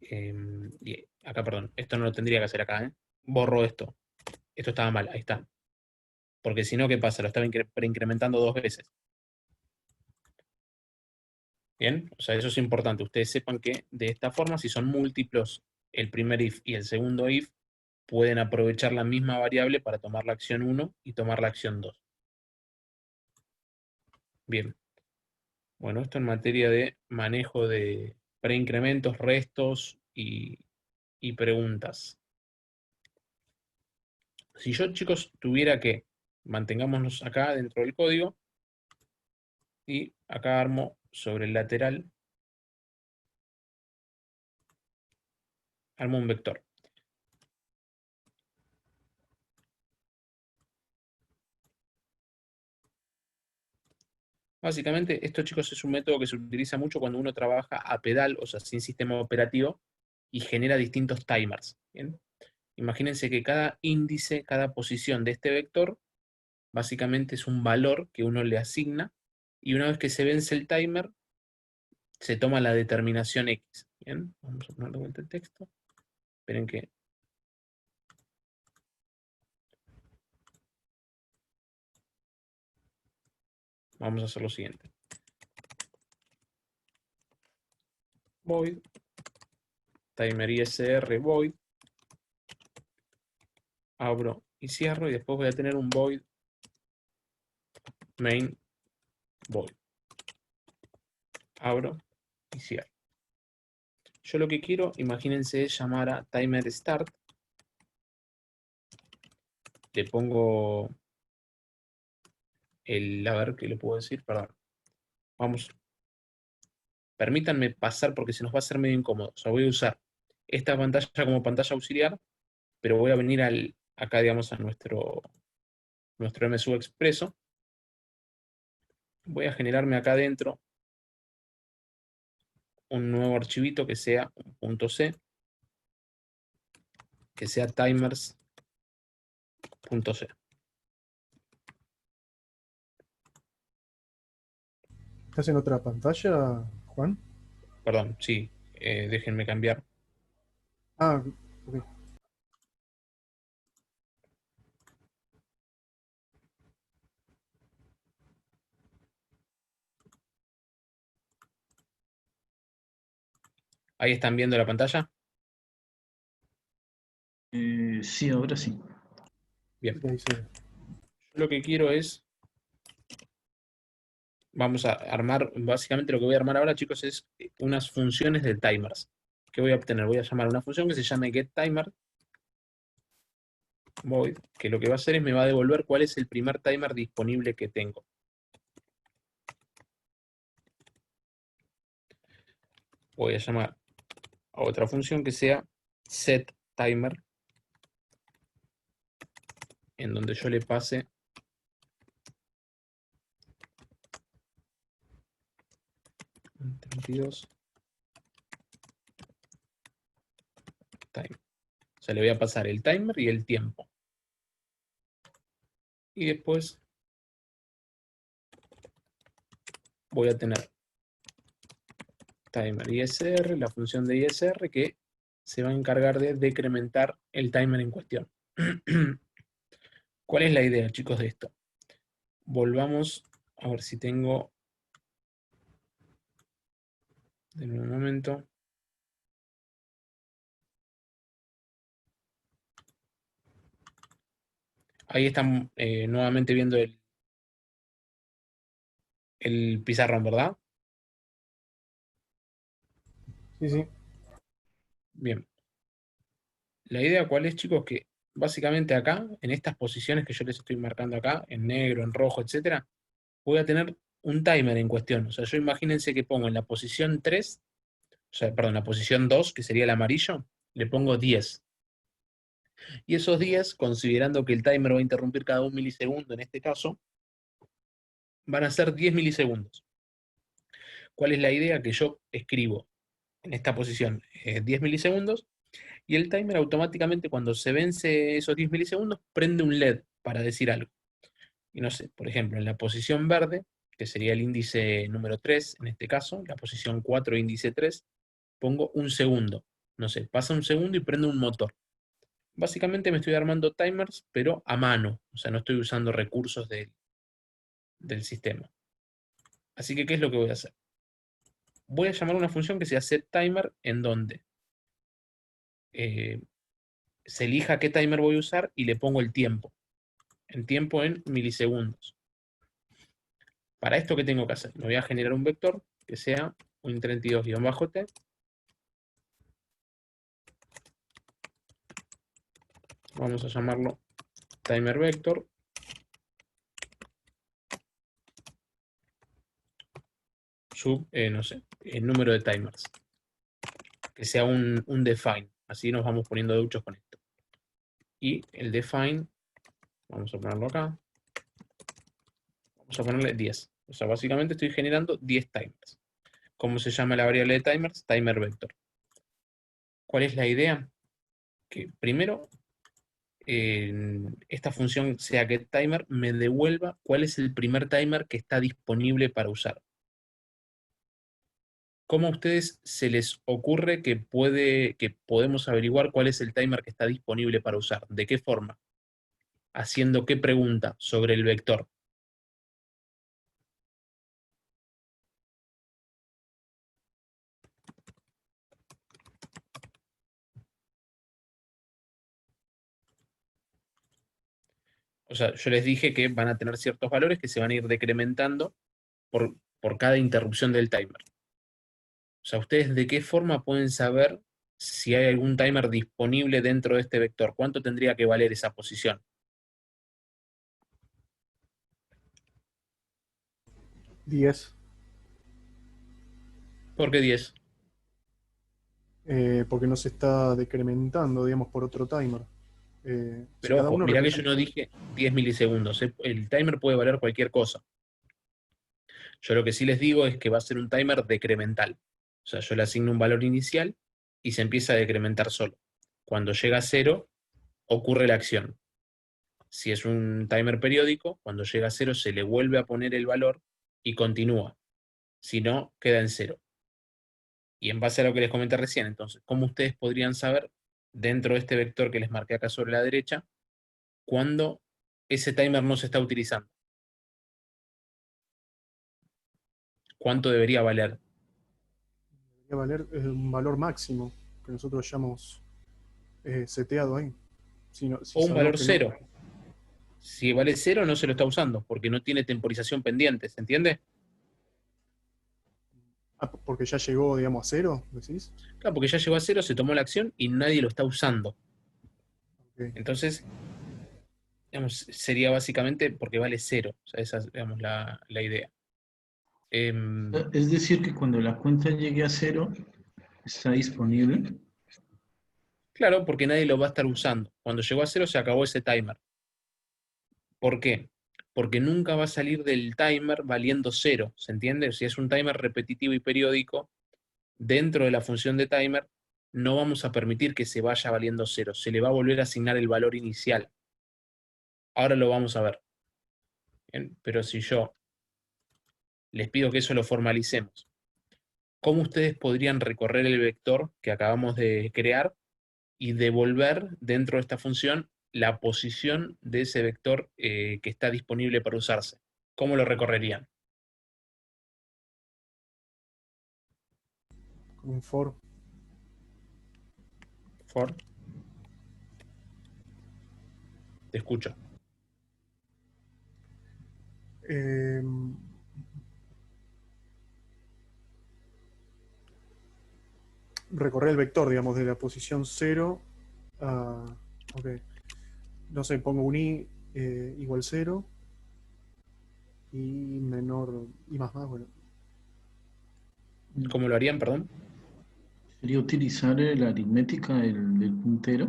y acá, perdón, esto no lo tendría que hacer acá, ¿eh? Borro esto estaba mal, ahí está, porque si no, ¿qué pasa? Lo estaba preincrementando 2 veces, ¿bien? O sea, eso es importante, ustedes sepan que de esta forma, si son múltiplos, el primer if y el segundo if, pueden aprovechar la misma variable para tomar la acción 1 y tomar la acción 2. Bien. Bueno, esto en materia de manejo de preincrementos, restos y preguntas. Si yo, chicos, tuviera que, mantengámonos acá dentro del código, y acá armo sobre el lateral, armo un vector. Básicamente, esto, chicos, es un método que se utiliza mucho cuando uno trabaja a pedal, o sea, sin sistema operativo, y genera distintos timers. ¿Bien? Imagínense que cada índice, cada posición de este vector, básicamente es un valor que uno le asigna, y una vez que se vence el timer, se toma la determinación X. Bien, vamos a poner de vuelta el texto. Esperen que... Vamos a hacer lo siguiente. Void, timer ISR void, abro y cierro, y después voy a tener un void main void. Abro y cierro. Yo lo que quiero, imagínense, es llamar a timer start. Le pongo a ver qué le puedo decir, perdón. Vamos, permítanme pasar porque se nos va a hacer medio incómodo. O sea, voy a usar esta pantalla como pantalla auxiliar, pero voy a venir acá, digamos, a nuestro nuestro MSU expreso, voy a generarme acá adentro un nuevo archivito que sea un .c, que sea timers.c. ¿Estás en otra pantalla, Juan? Perdón, sí, déjenme cambiar. Ah, ok. Ahí están viendo la pantalla. Sí, ahora sí. Bien, Sí, ahí se ve. lo que quiero es, vamos a armar, básicamente lo que voy a armar ahora, chicos, es unas funciones de timers. ¿Qué voy a obtener? Voy a llamar una función que se llame getTimer, void, que lo que va a hacer es me va a devolver cuál es el primer timer disponible que tengo. Voy a llamar a otra función que sea setTimer, en donde yo le pase 32 timer. O sea, le voy a pasar el timer y el tiempo. Y después voy a tener timer ISR, la función de ISR que se va a encargar de decrementar el timer en cuestión. ¿Cuál es la idea, chicos, de esto? Volvamos a ver si tengo... En un momento. Ahí están nuevamente viendo el pizarrón, ¿verdad? Sí, sí. Bien. La idea cuál es, chicos, que básicamente acá, en estas posiciones que yo les estoy marcando acá, en negro, en rojo, etcétera, voy a tener un timer en cuestión. O sea, yo imagínense que pongo en la posición 3, o sea, perdón, la posición 2, que sería el amarillo, le pongo 10. Y esos 10, considerando que el timer va a interrumpir cada 1 milisegundo en este caso, van a ser 10 milisegundos. ¿Cuál es la idea? Que yo escribo en esta posición 10 milisegundos y el timer automáticamente cuando se vence esos 10 milisegundos prende un LED para decir algo. Y no sé, por ejemplo, en la posición verde, que sería el índice número 3 en este caso, la posición 4, índice 3, pongo un segundo. No sé, pasa un segundo y prende un motor. Básicamente me estoy armando timers, pero a mano. O sea, no estoy usando recursos del sistema. Así que, ¿qué es lo que voy a hacer? Voy a llamar una función que sea setTimer, en donde se elija qué timer voy a usar y le pongo el tiempo. El tiempo en milisegundos. Para esto, ¿qué tengo que hacer? Me voy a generar un vector que sea win32-t. Vamos a llamarlo timer vector. Sub, no sé, el número de timers. Que sea un define. Así nos vamos poniendo duchos con esto. Y el define, vamos a ponerlo acá. Vamos a ponerle 10. O sea, básicamente estoy generando 10 timers. ¿Cómo se llama la variable de timers? Timer vector. ¿Cuál es la idea? Que primero, esta función sea getTimer me devuelva cuál es el primer timer que está disponible para usar. ¿Cómo a ustedes se les ocurre que podemos averiguar cuál es el timer que está disponible para usar? ¿De qué forma? ¿Haciendo qué pregunta sobre el vector? O sea, yo les dije que van a tener ciertos valores que se van a ir decrementando por cada interrupción del timer. O sea, ¿ustedes de qué forma pueden saber si hay algún timer disponible dentro de este vector? ¿Cuánto tendría que valer esa posición? 10. ¿Por qué 10? Porque no se está decrementando, digamos, por otro timer. Si Pero cada ojo, uno mirá que yo representa... no dije 10 milisegundos. El timer puede valer cualquier cosa. Yo lo que sí les digo es que va a ser un timer decremental. O sea, yo le asigno un valor inicial y se empieza a decrementar solo. Cuando llega a 0, ocurre la acción. Si es un timer periódico, cuando llega a 0 se le vuelve a poner el valor y continúa. Si no, queda en 0. Y en base a lo que les comenté recién, entonces, ¿cómo ustedes podrían saber, dentro de este vector que les marqué acá sobre la derecha, cuándo ese timer no se está utilizando? ¿Cuánto debería valer? Debería valer un valor máximo que nosotros hayamos seteado ahí. Si O un sabemos valor que no... 0. Si vale 0, no se lo está usando, porque no tiene temporización pendiente, ¿se entiende? Ah, porque ya llegó, digamos, a 0, decís. Claro, porque ya llegó a 0, se tomó la acción y nadie lo está usando. Ok. Entonces, digamos, sería básicamente porque vale 0. O sea, esa es, digamos, la idea. Es decir, que cuando la cuenta llegue a 0, está disponible. Claro, porque nadie lo va a estar usando. Cuando llegó a 0 se acabó ese timer. ¿Por qué? Porque nunca va a salir del timer valiendo 0, ¿se entiende? Si es un timer repetitivo y periódico, dentro de la función de timer, no vamos a permitir que se vaya valiendo 0. Se le va a volver a asignar el valor inicial. Ahora lo vamos a ver. ¿Bien? Pero si yo les pido que eso lo formalicemos, ¿cómo ustedes podrían recorrer el vector que acabamos de crear y devolver dentro de esta función la posición de ese vector que está disponible para usarse? ¿Cómo lo recorrerían? Con un for. For, te escucho. Eh, recorrer el vector, digamos, de la posición 0 a... Ok. No sé, pongo un i igual 0 y menor... y más, bueno. ¿Cómo lo harían, perdón? Sería utilizar la aritmética del puntero.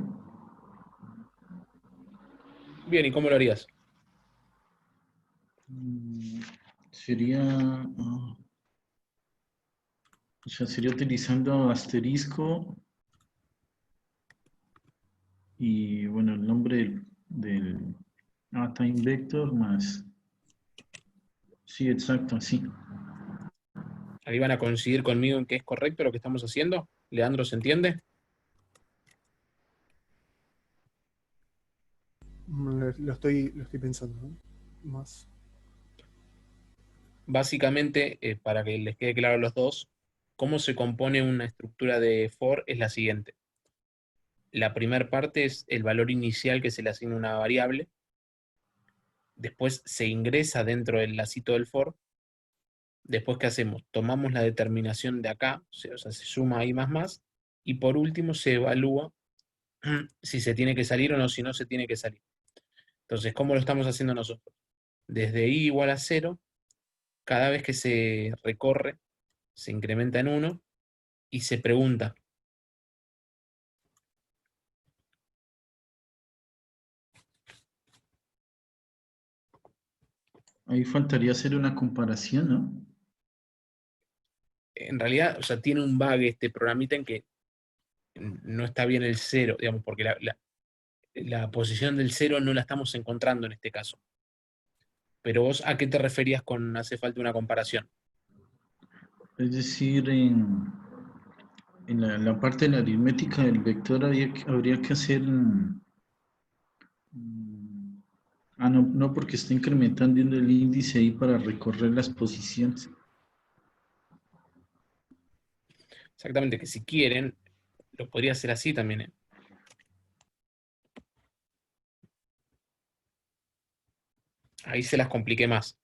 Bien, ¿y cómo lo harías? Sería, o sea, sería utilizando asterisco y, bueno, el nombre del time vector más. Sí, exacto, sí. ¿Ahí van a coincidir conmigo en que es correcto lo que estamos haciendo? ¿Leandro se entiende? Lo estoy pensando, ¿no? Más. Básicamente, para que les quede claro a los dos, cómo se compone una estructura de for es la siguiente. La primera parte es el valor inicial que se le asigna a una variable. Después se ingresa dentro del lacito del for. Después, ¿qué hacemos? Tomamos la determinación de acá, o sea, se suma ahí más, y por último se evalúa si se tiene que salir o no, si no se tiene que salir. Entonces, ¿cómo lo estamos haciendo nosotros? Desde i igual a 0, cada vez que se recorre, se incrementa en 1 y se pregunta. Ahí faltaría hacer una comparación, ¿no? En realidad, o sea, tiene un bug este programita en que no está bien el 0, digamos, porque la posición del 0 no la estamos encontrando en este caso. Pero vos, ¿a qué te referías con hace falta una comparación? Es decir, en la parte de la aritmética del vector habría que hacer... no, no, porque está incrementando el índice ahí para recorrer las posiciones. Exactamente, que si quieren, lo podría hacer así también, ¿eh? Ahí se las compliqué más.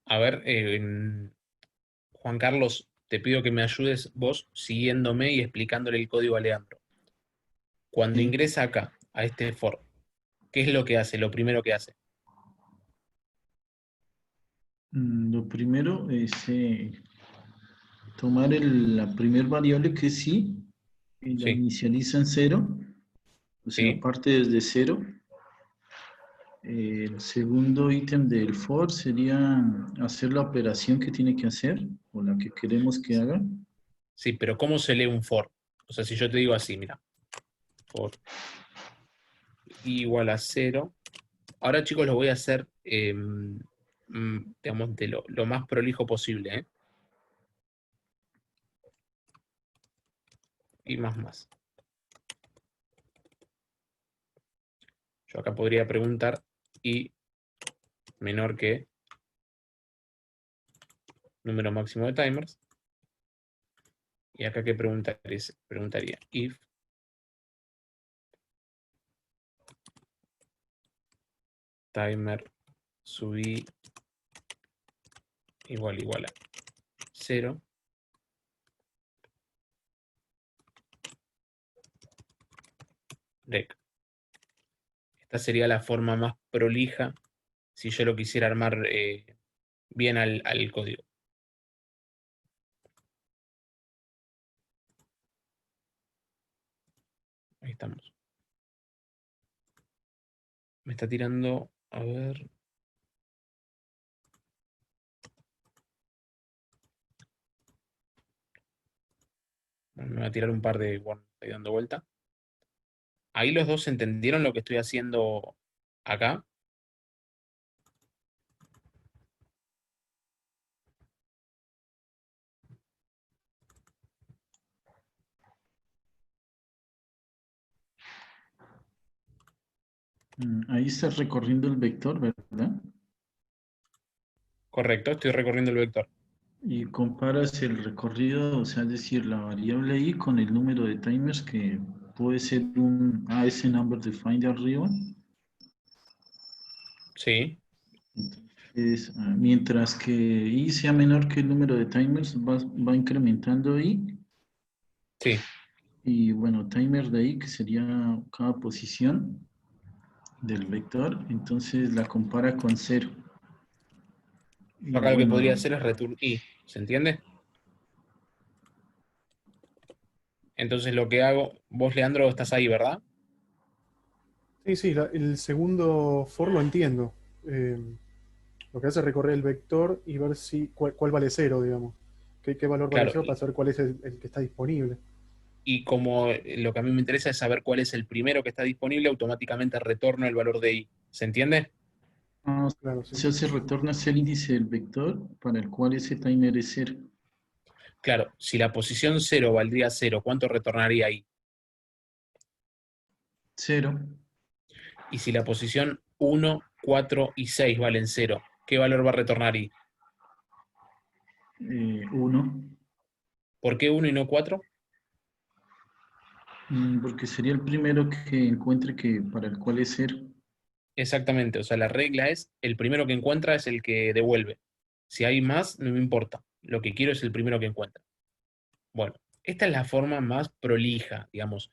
A ver, Juan Carlos, te pido que me ayudes vos siguiéndome y explicándole el código a Leandro. Cuando ¿Sí? ingresa acá, a este for, ¿qué es lo que hace? Lo primero que hace. Lo primero es tomar la primer variable que es sí y la Sí, inicializa en 0, o sea, sí, parte desde 0. El segundo ítem del for sería hacer la operación que tiene que hacer o la que queremos que haga. sí, pero ¿cómo se lee un for? O sea, si yo te digo así, mira, for i igual a 0. Ahora, chicos, lo voy a hacer, digamos, de lo más prolijo posible, ¿eh? Y más. Yo acá podría preguntar y menor que número máximo de timers. Y acá que preguntaría if timer sub i igual a 0. Rec. Esta sería la forma más prolija si yo lo quisiera armar bien al código. Ahí estamos. Me está tirando, a ver. Bueno, me va a tirar un par de warnings ahí dando vuelta. Ahí los dos entendieron lo que estoy haciendo acá. Ahí estás recorriendo el vector, ¿verdad? Correcto, estoy recorriendo el vector. Y comparas el recorrido, o sea, es decir, la variable i con el número de timers que puede ser un AS number defined de arriba. Sí, Entonces, mientras que i sea menor que el número de timers, va incrementando i. sí. Y bueno, timer de i, que sería cada posición del vector, entonces la compara con 0. Yo Y acá lo que podría bueno, hacer es return i. ¿Se entiende? Entonces lo que hago, vos, Leandro, estás ahí, ¿verdad? Sí, el segundo for lo entiendo. Eh, lo que hace es recorrer el vector y ver si cuál vale cero, digamos. ¿Qué valor vale Claro, cero para saber cuál es el que está disponible? y como lo que a mí me interesa es saber cuál es el primero que está disponible, automáticamente retorno el valor de i. ¿Se entiende? Claro, sí. se retorna el índice del vector para el cual ese timer es 0. Claro, si la posición 0 valdría 0, ¿cuánto retornaría i? 0, Y si la posición 1, 4 y 6 valen 0, ¿qué valor va a retornar i? 1, ¿Por qué 1 y no 4? porque sería el primero que encuentre que para el cual es 0. Exactamente, o sea, la regla es el primero que encuentra es el que devuelve. Si hay más, no me importa. Lo que quiero es el primero que encuentra. Bueno, esta es la forma más prolija, digamos,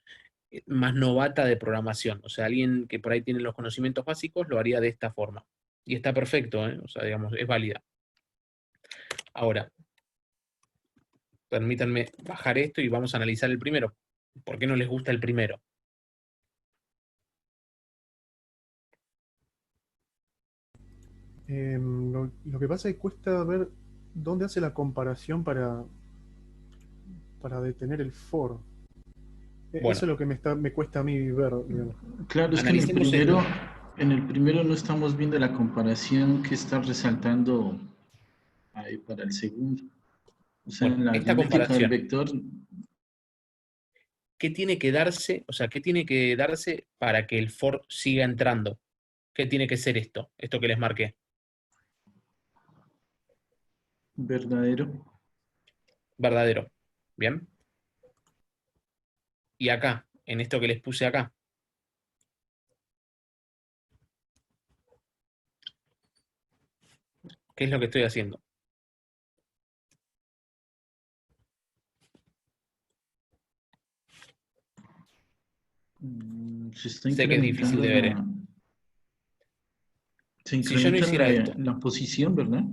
más novata de programación. O sea, alguien que por ahí tiene los conocimientos básicos lo haría de esta forma. Y está perfecto, ¿eh? O sea, digamos, es válida. Ahora, permítanme bajar esto y vamos a analizar el primero. ¿Por qué no les gusta el primero? Lo que pasa es que cuesta ver dónde hace la comparación para detener el for. Eso Bueno, es lo que me cuesta a mí ver, digamos. Claro, es que analicemos esto. en el primero no estamos viendo la comparación que está resaltando ahí para el segundo. O sea, Bueno, en la esta aritmética del comparación, vector, ¿qué tiene que darse? O sea, ¿qué tiene que darse para que el for siga entrando? ¿Qué tiene que ser esto? Esto que les marqué. verdadero. Verdadero. ¿Bien? Y acá, en esto que les puse acá, ¿qué es lo que estoy haciendo? Se está Sé que es difícil incrementando de ver, ¿eh? se Si yo no incrementa hiciera esto, la posición, ¿verdad?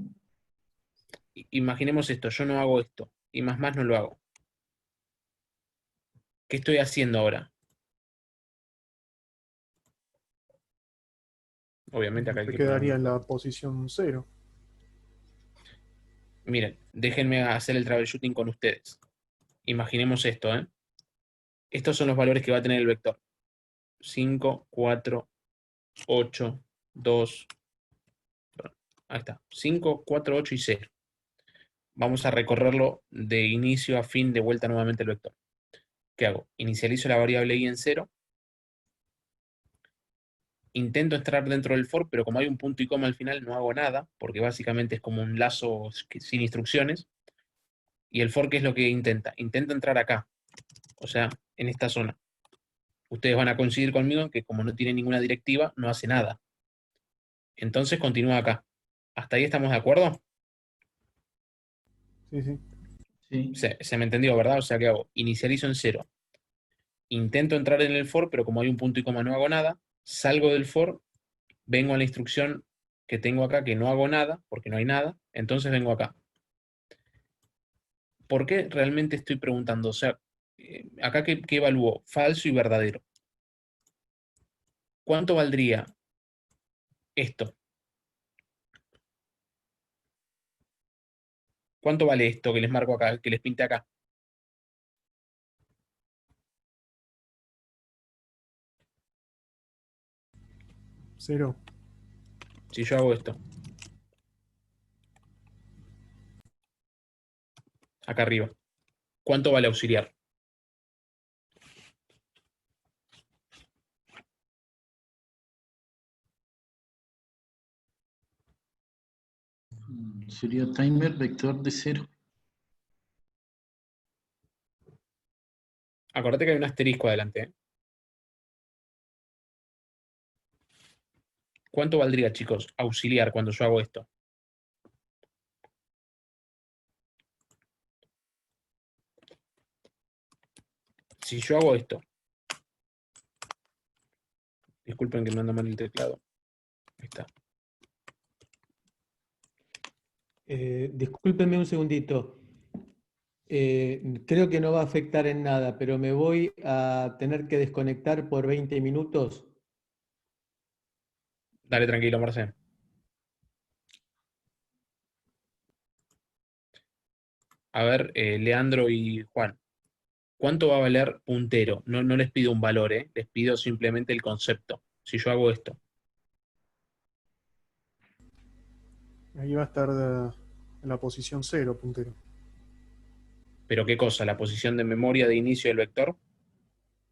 Imaginemos esto, yo no hago esto, y más no lo hago. ¿Qué estoy haciendo ahora? Obviamente acá hay Te que quedaría en ponerlo. la posición 0. Miren, déjenme hacer el troubleshooting con ustedes. Imaginemos esto, ¿eh? Estos son los valores que va a tener el vector. 5, 4, 8, 2. Ahí está. 5, 4, 8 y 0. Vamos a recorrerlo de inicio a fin, de vuelta nuevamente el vector. ¿Qué hago? Inicializo la variable i en 0. Intento entrar dentro del for, pero como hay un punto y coma al final, no hago nada, porque básicamente es como un lazo sin instrucciones. Y el for, ¿qué es lo que intenta? Intenta entrar acá, o sea, en esta zona. Ustedes van a coincidir conmigo en que como no tiene ninguna directiva, no hace nada. Entonces continúa acá. ¿Hasta ahí estamos de acuerdo? Sí, sí. Sí. Se me entendió, ¿verdad? O sea, ¿qué hago? Inicializo en 0. Intento entrar en el for, pero como hay un punto y coma no hago nada. Salgo del for, vengo a la instrucción que tengo acá, que no hago nada, porque no hay nada. Entonces vengo acá. ¿Por qué realmente estoy preguntando? O sea, acá ¿qué evalúo? Falso y verdadero. ¿Cuánto valdría esto? ¿Cuánto vale esto que les marco acá, que les pinte acá? Cero. Si yo hago esto, acá arriba, ¿cuánto vale auxiliar? Sería timer vector de 0. Acordate que hay un asterisco adelante, ¿eh? ¿Cuánto valdría, chicos, auxiliar cuando yo hago esto? Si yo hago esto, disculpen que me anda mal el teclado. Ahí está. Discúlpenme un segundito. Creo que no va a afectar en nada, pero me voy a tener que desconectar por 20 minutos. Dale tranquilo, Marcelo. A ver, Leandro y Juan, ¿cuánto va a valer puntero? No les pido un valor, ¿eh? Les pido simplemente el concepto. Si yo hago esto, Ahí va a estar en la posición 0, puntero. ¿pero qué cosa? ¿La posición de memoria de inicio del vector?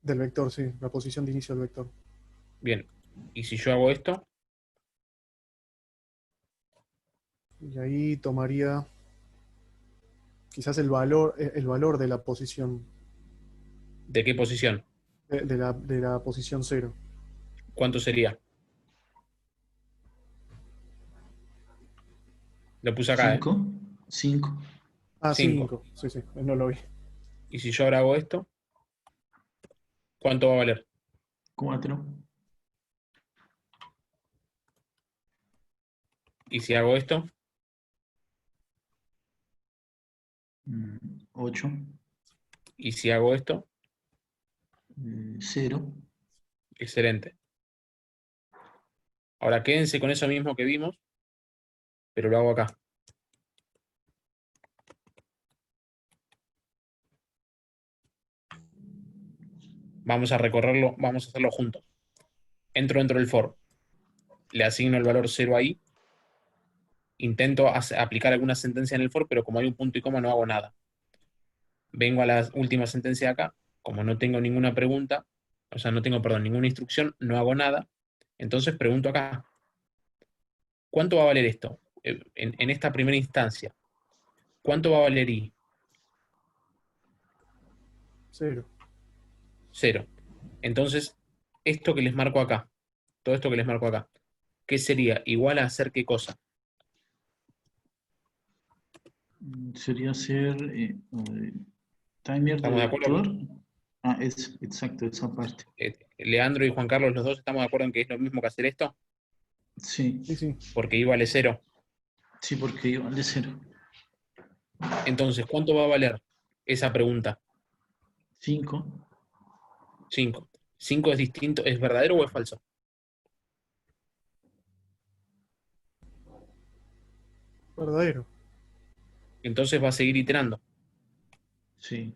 Del vector, sí. La posición de inicio del vector. Bien. ¿Y si yo hago esto? Y ahí tomaría quizás el valor de la posición, ¿De qué posición? de la posición 0. ¿Cuánto sería? Lo puse acá, ¿eh? 5. 5. Ah, 5. 5. Sí, sí. No lo vi. ¿Y si yo ahora hago esto? ¿Cuánto va a valer? 4. ¿Y si hago esto? 8. ¿Y si hago esto? 0. Excelente. Ahora quédense con eso mismo que vimos, pero lo hago acá. Vamos a recorrerlo, vamos a hacerlo juntos. Entro dentro del for, le asigno el valor 0 ahí, intento aplicar alguna sentencia en el for, pero como hay un punto y coma no hago nada. Vengo a la última sentencia de acá, como no tengo ninguna pregunta, o sea, no tengo, perdón, ninguna instrucción, no hago nada, entonces pregunto acá, ¿cuánto va a valer esto? En esta primera instancia, ¿cuánto va a valer i? 0. 0. Entonces, esto que les marco acá, todo esto que les marco acá, ¿qué sería? Igual a hacer qué cosa. Sería ser timer de ¿Estamos de acuerdo? vector. Ah, es exacto, esa parte. Leandro y Juan Carlos, los dos estamos de acuerdo en que es lo mismo que hacer esto, Sí, Sí, sí. porque i vale 0. sí, porque iba de 0. Entonces, ¿cuánto va a valer esa pregunta? 5. 5. 5 es distinto, ¿es verdadero o es falso? Verdadero. Entonces va a seguir iterando. Sí.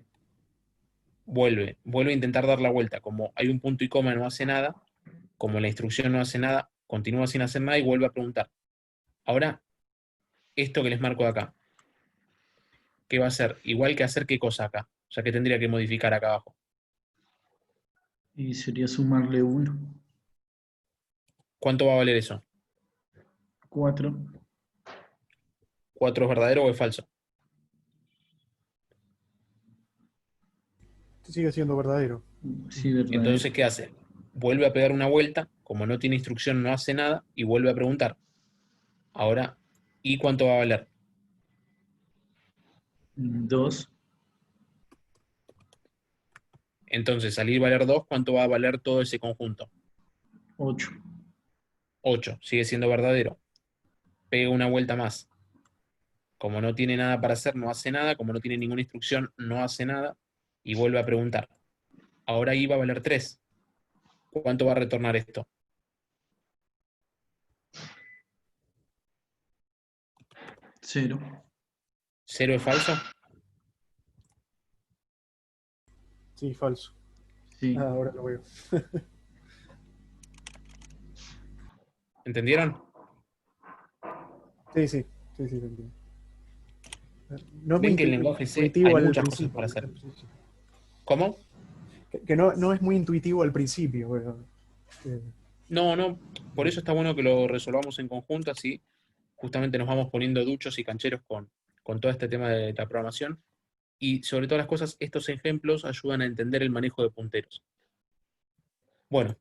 Vuelve a intentar dar la vuelta. Como hay un punto y coma, no hace nada. Como la instrucción no hace nada, continúa sin hacer nada y vuelve a preguntar. Ahora, esto que les marco de acá, ¿qué va a hacer? Igual que hacer qué cosa acá. O sea, ¿qué tendría que modificar acá abajo? Y sería sumarle 1. ¿Cuánto va a valer eso? 4. ¿4 es verdadero o es falso? Sigue siendo verdadero. Sí, verdadero. Entonces, ¿qué hace? Vuelve a pegar una vuelta, como no tiene instrucción, no hace nada, y vuelve a preguntar. Ahora, ¿y cuánto va a valer? 2. Entonces, al ir a valer 2, ¿cuánto va a valer todo ese conjunto? 8. 8, sigue siendo verdadero. Pega una vuelta más. Como no tiene nada para hacer, no hace nada. Como no tiene ninguna instrucción, no hace nada. Y vuelve a preguntar. Ahora I va a valer 3. ¿Cuánto va a retornar esto? 0. ¿0 es falso? Sí, falso. Sí. Ah, ahora lo veo. ¿Entendieron? Sí, sí, sí, sí, lo entiendo. No es muy Ven que el lenguaje C hay intuitivo al muchas cosas para principio. hacer. ¿Cómo? Que no es muy intuitivo al principio. Pero, eh, No. Por eso está bueno que lo resolvamos en conjunto, así justamente nos vamos poniendo duchos y cancheros con todo este tema de la programación. Y sobre todas las cosas, estos ejemplos ayudan a entender el manejo de punteros. Bueno,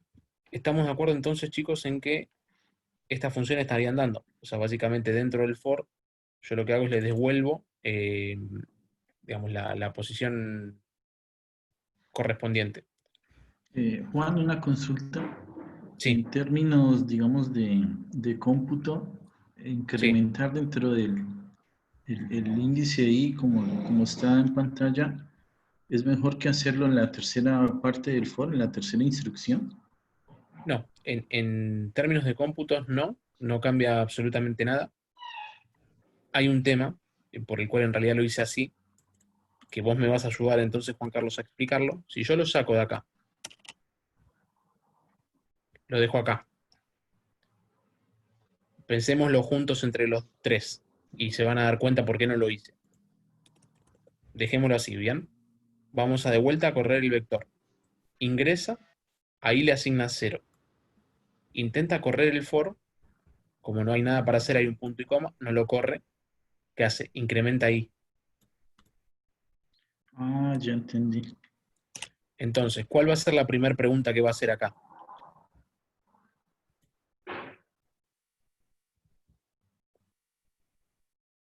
estamos de acuerdo entonces, chicos, en que estas funciones estarían dando. O sea, básicamente dentro del for, yo lo que hago es le devuelvo, digamos, la posición correspondiente. Juan, una consulta. Sí, En términos, digamos, de cómputo, sí. incrementar dentro del el índice ahí, como está en pantalla, es mejor que hacerlo en la tercera parte del for, en la tercera instrucción. No, en términos de cómputos no cambia absolutamente nada. Hay un tema por el cual en realidad lo hice así, que vos me vas a ayudar entonces, Juan Carlos, a explicarlo. Si yo lo saco de acá, lo dejo acá, pensémoslo juntos entre los tres y se van a dar cuenta por qué no lo hice. Dejémoslo así, ¿bien? Vamos a de vuelta a correr el vector. Ingresa, ahí le asigna 0. Intenta correr el for, como no hay nada para hacer, hay un punto y coma, no lo corre. ¿Qué hace? Incrementa ahí. Ah, ya entendí. Entonces, ¿cuál va a ser la primera pregunta que va a hacer acá?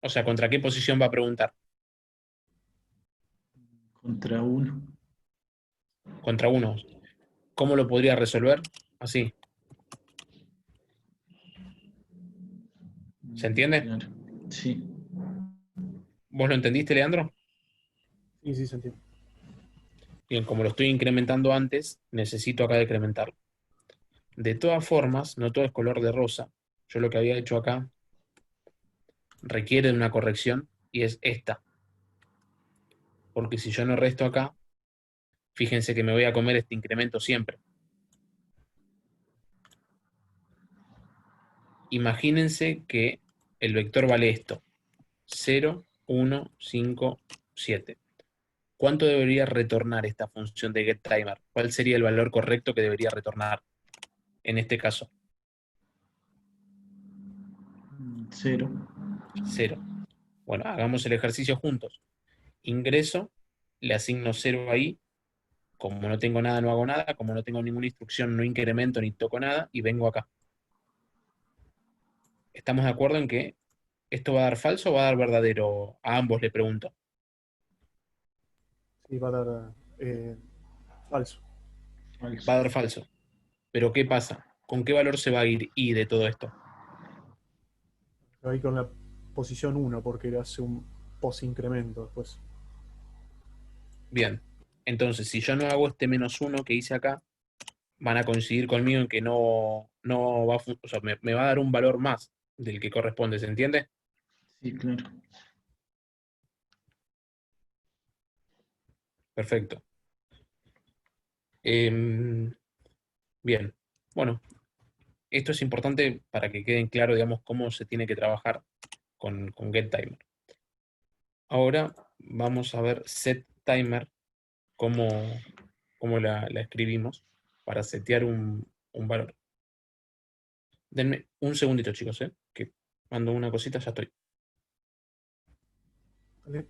O sea, ¿contra qué posición va a preguntar? Contra 1. Contra 1. ¿Cómo lo podría resolver? Así. ¿Se entiende? Claro. Sí. ¿Vos lo entendiste, Leandro? sí, sí, se entiende. Bien, como lo estoy incrementando antes, necesito acá decrementarlo. De todas formas, no todo es color de rosa. Yo lo que había hecho acá requiere de una corrección y es esta. Porque si yo no resto acá, fíjense que me voy a comer este incremento siempre. Imagínense que el vector vale esto. 0, 1, 5, 7. ¿Cuánto debería retornar esta función de getTimer? ¿Cuál sería el valor correcto que debería retornar en este caso? 0. 0. Bueno, hagamos el ejercicio juntos. Ingreso, le asigno 0 ahí. Como no tengo nada, no hago nada. Como no tengo ninguna instrucción, no incremento ni toco nada. Y vengo acá. ¿Estamos de acuerdo en que esto va a dar falso o va a dar verdadero? A ambos le pregunto. Sí, va a dar falso. Falso. Va a dar falso. Pero ¿qué pasa? ¿Con qué valor se va a ir I de todo esto? Ahí con la posición 1, porque post-incremento después. Bien. Entonces, si yo no hago este -1 que hice acá, van a coincidir conmigo en que no va a o sea, me va a dar un valor más del que corresponde, ¿se entiende? Sí, claro. Perfecto. Bien. Bueno, esto es importante para que queden claro, digamos, cómo se tiene que trabajar con getTimer. Ahora vamos a ver setTimer, cómo la escribimos para setear un valor. Denme un segundito, chicos, que mando una cosita, ya estoy. ¿Vale?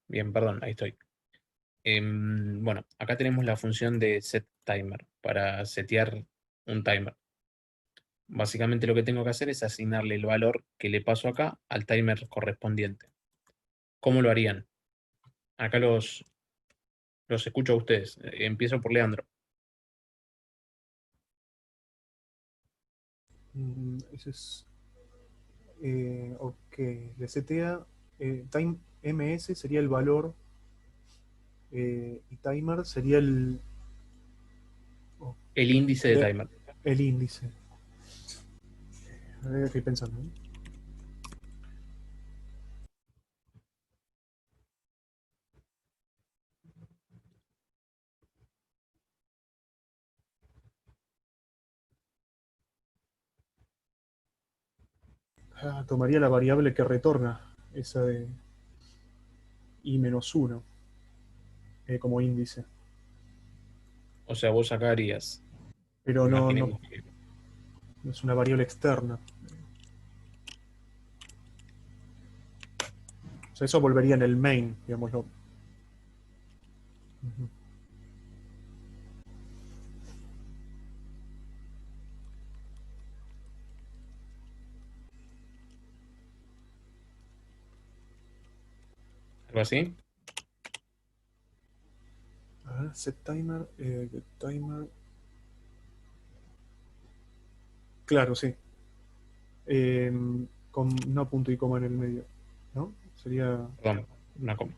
Bien, perdón, ahí estoy. Bueno, acá tenemos la función de setTimer para setear un timer. Básicamente lo que tengo que hacer es asignarle el valor que le paso acá al timer correspondiente. ¿Cómo lo harían? Acá los escucho a ustedes. Empiezo por Leandro. Ese es. Ok, le setea. Time ms sería el valor. Y timer sería oh, El índice de timer. el índice. A ver, estoy pensando. Tomaría la variable que retorna, esa de i-1, como índice. O sea, vos acá harías. Pero Imaginemos que no es una variable externa. O sea, eso volvería en el main, digámoslo. Ujú. algo así. A ver, set timer, get timer. Claro, sí. Con no punto y coma en el medio, ¿no? Sería Perdón, una coma.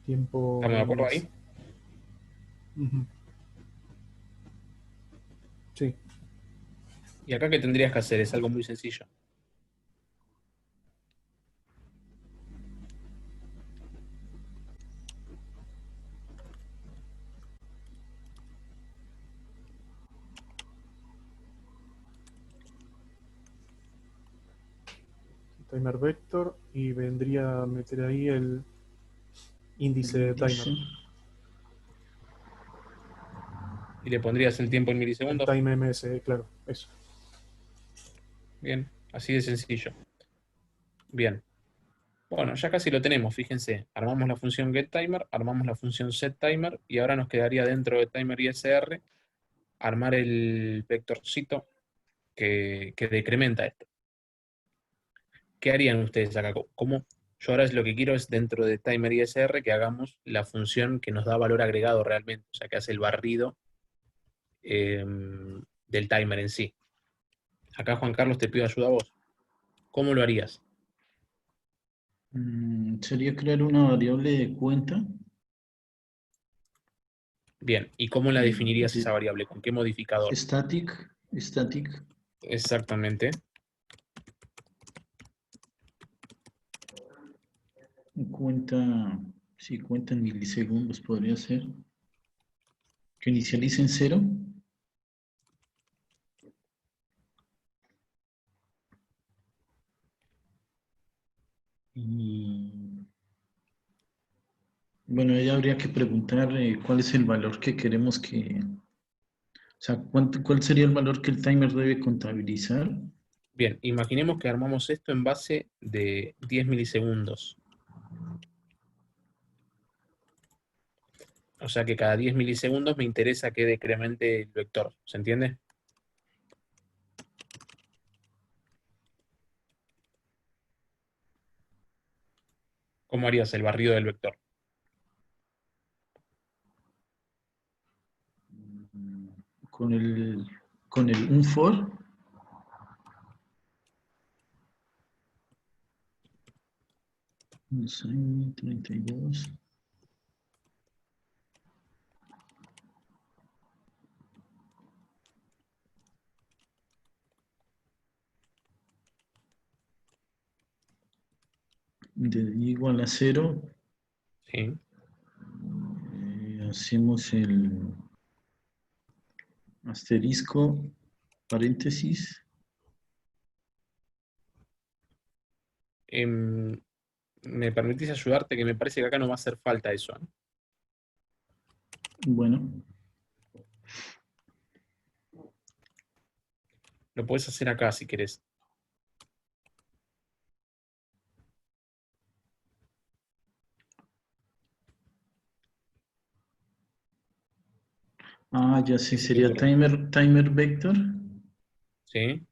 tiempo ¿Estamos de acuerdo ms. ahí? Ujú. Sí. Y acá, ¿qué tendrías que hacer? Es algo muy sencillo. Timer vector y vendría a meter ahí el índice de timer. Índice. Y le pondrías el tiempo en El milisegundos. time ms, claro, eso. Bien, así de sencillo. Bien. Bueno, ya casi lo tenemos, fíjense. Armamos la función getTimer, armamos la función setTimer y ahora nos quedaría dentro de timer ISR armar el vectorcito que decrementa esto. ¿Qué harían ustedes acá? ¿Cómo? Yo ahora lo que quiero es dentro de timer ISR que hagamos la función que nos da valor agregado realmente, o sea, que hace el barrido del timer en sí. Acá Juan Carlos te pido ayuda a vos. ¿Cómo lo harías? Sería crear una variable de cuenta. Bien, ¿y cómo la definirías esa de variable? ¿Con qué modificador? static, Exactamente. cuenta, sí, cuenta en milisegundos podría ser. Que inicialice en 0. Y bueno, ahí habría que preguntar cuál es el valor que queremos que, o sea, cuál sería el valor que el timer debe contabilizar. Bien, imaginemos que armamos esto en base de 10 milisegundos. O sea que cada 10 milisegundos me interesa que decremente el vector. ¿Se entiende? ¿Cómo harías el barrido del vector? Con el un for. No sé, 32. De igual a 0. Sí. Hacemos el asterisco, paréntesis. ¿Me permitís ayudarte? Que me parece que acá no va a hacer falta eso, ¿eh? Bueno, Lo podés hacer acá si querés. ya sé, ¿Qué se te sería ocurre? timer vector. Sí,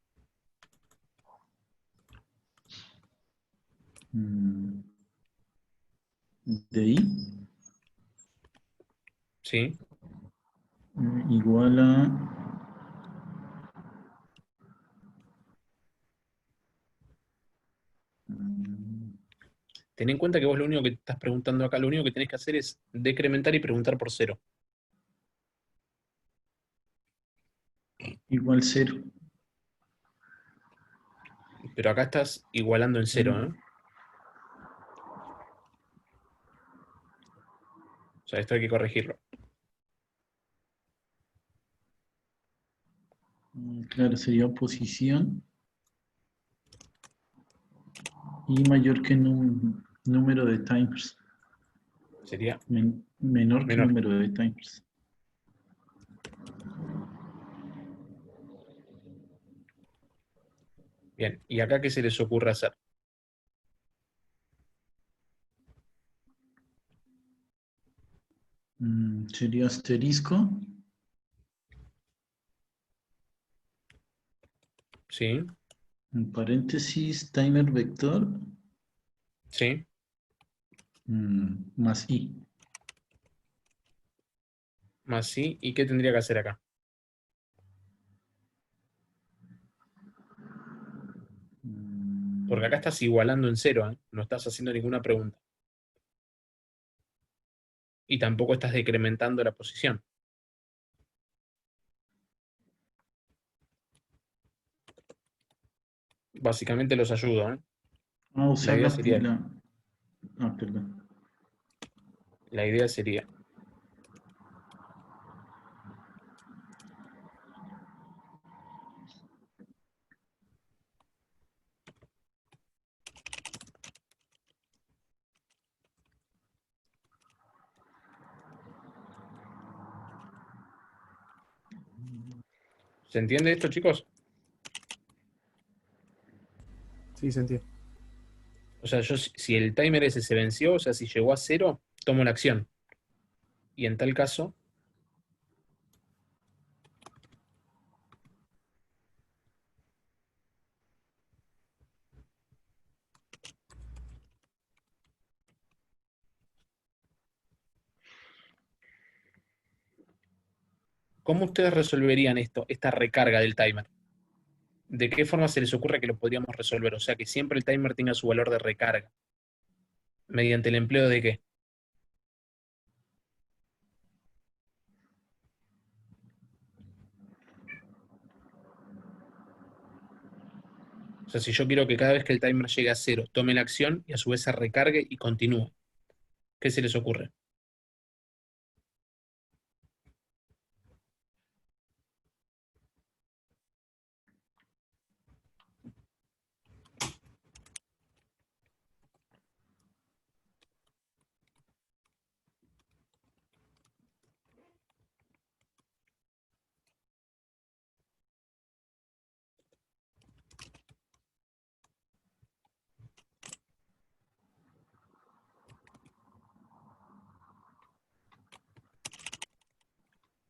De i sí. igual a Ten en cuenta que vos lo único que te estás preguntando acá, lo único que tenés que hacer es decrementar y preguntar por 0. igual 0. Pero acá estás igualando en 0, ¿eh? O sea, esto hay que corregirlo. Claro, sería posición y mayor que número de timers. Sería Menor que menor. número de timers. Bien, ¿y acá qué se les ocurre hacer? Sería asterisco, Sí, en paréntesis, timer vector, sí. más i. Más sí. ¿Y qué tendría que hacer acá? Porque acá estás igualando en 0, ¿eh? No estás haciendo ninguna pregunta. Y tampoco estás decrementando la posición. Básicamente los ayudo, ¿eh? La Usar idea sería, perdón. la idea sería, ¿se entiende esto, chicos? Sí, se entiende. O sea, yo si el timer ese se venció, o sea, si llegó a 0, tomo la acción. Y en tal caso, ¿cómo ustedes resolverían esto, esta recarga del timer? ¿De qué forma se les ocurre que lo podríamos resolver? O sea, que siempre el timer tenga su valor de recarga. ¿Mediante el empleo de qué? O sea, si yo quiero que cada vez que el timer llegue a 0, tome la acción y a su vez se recargue y continúe. ¿Qué se les ocurre?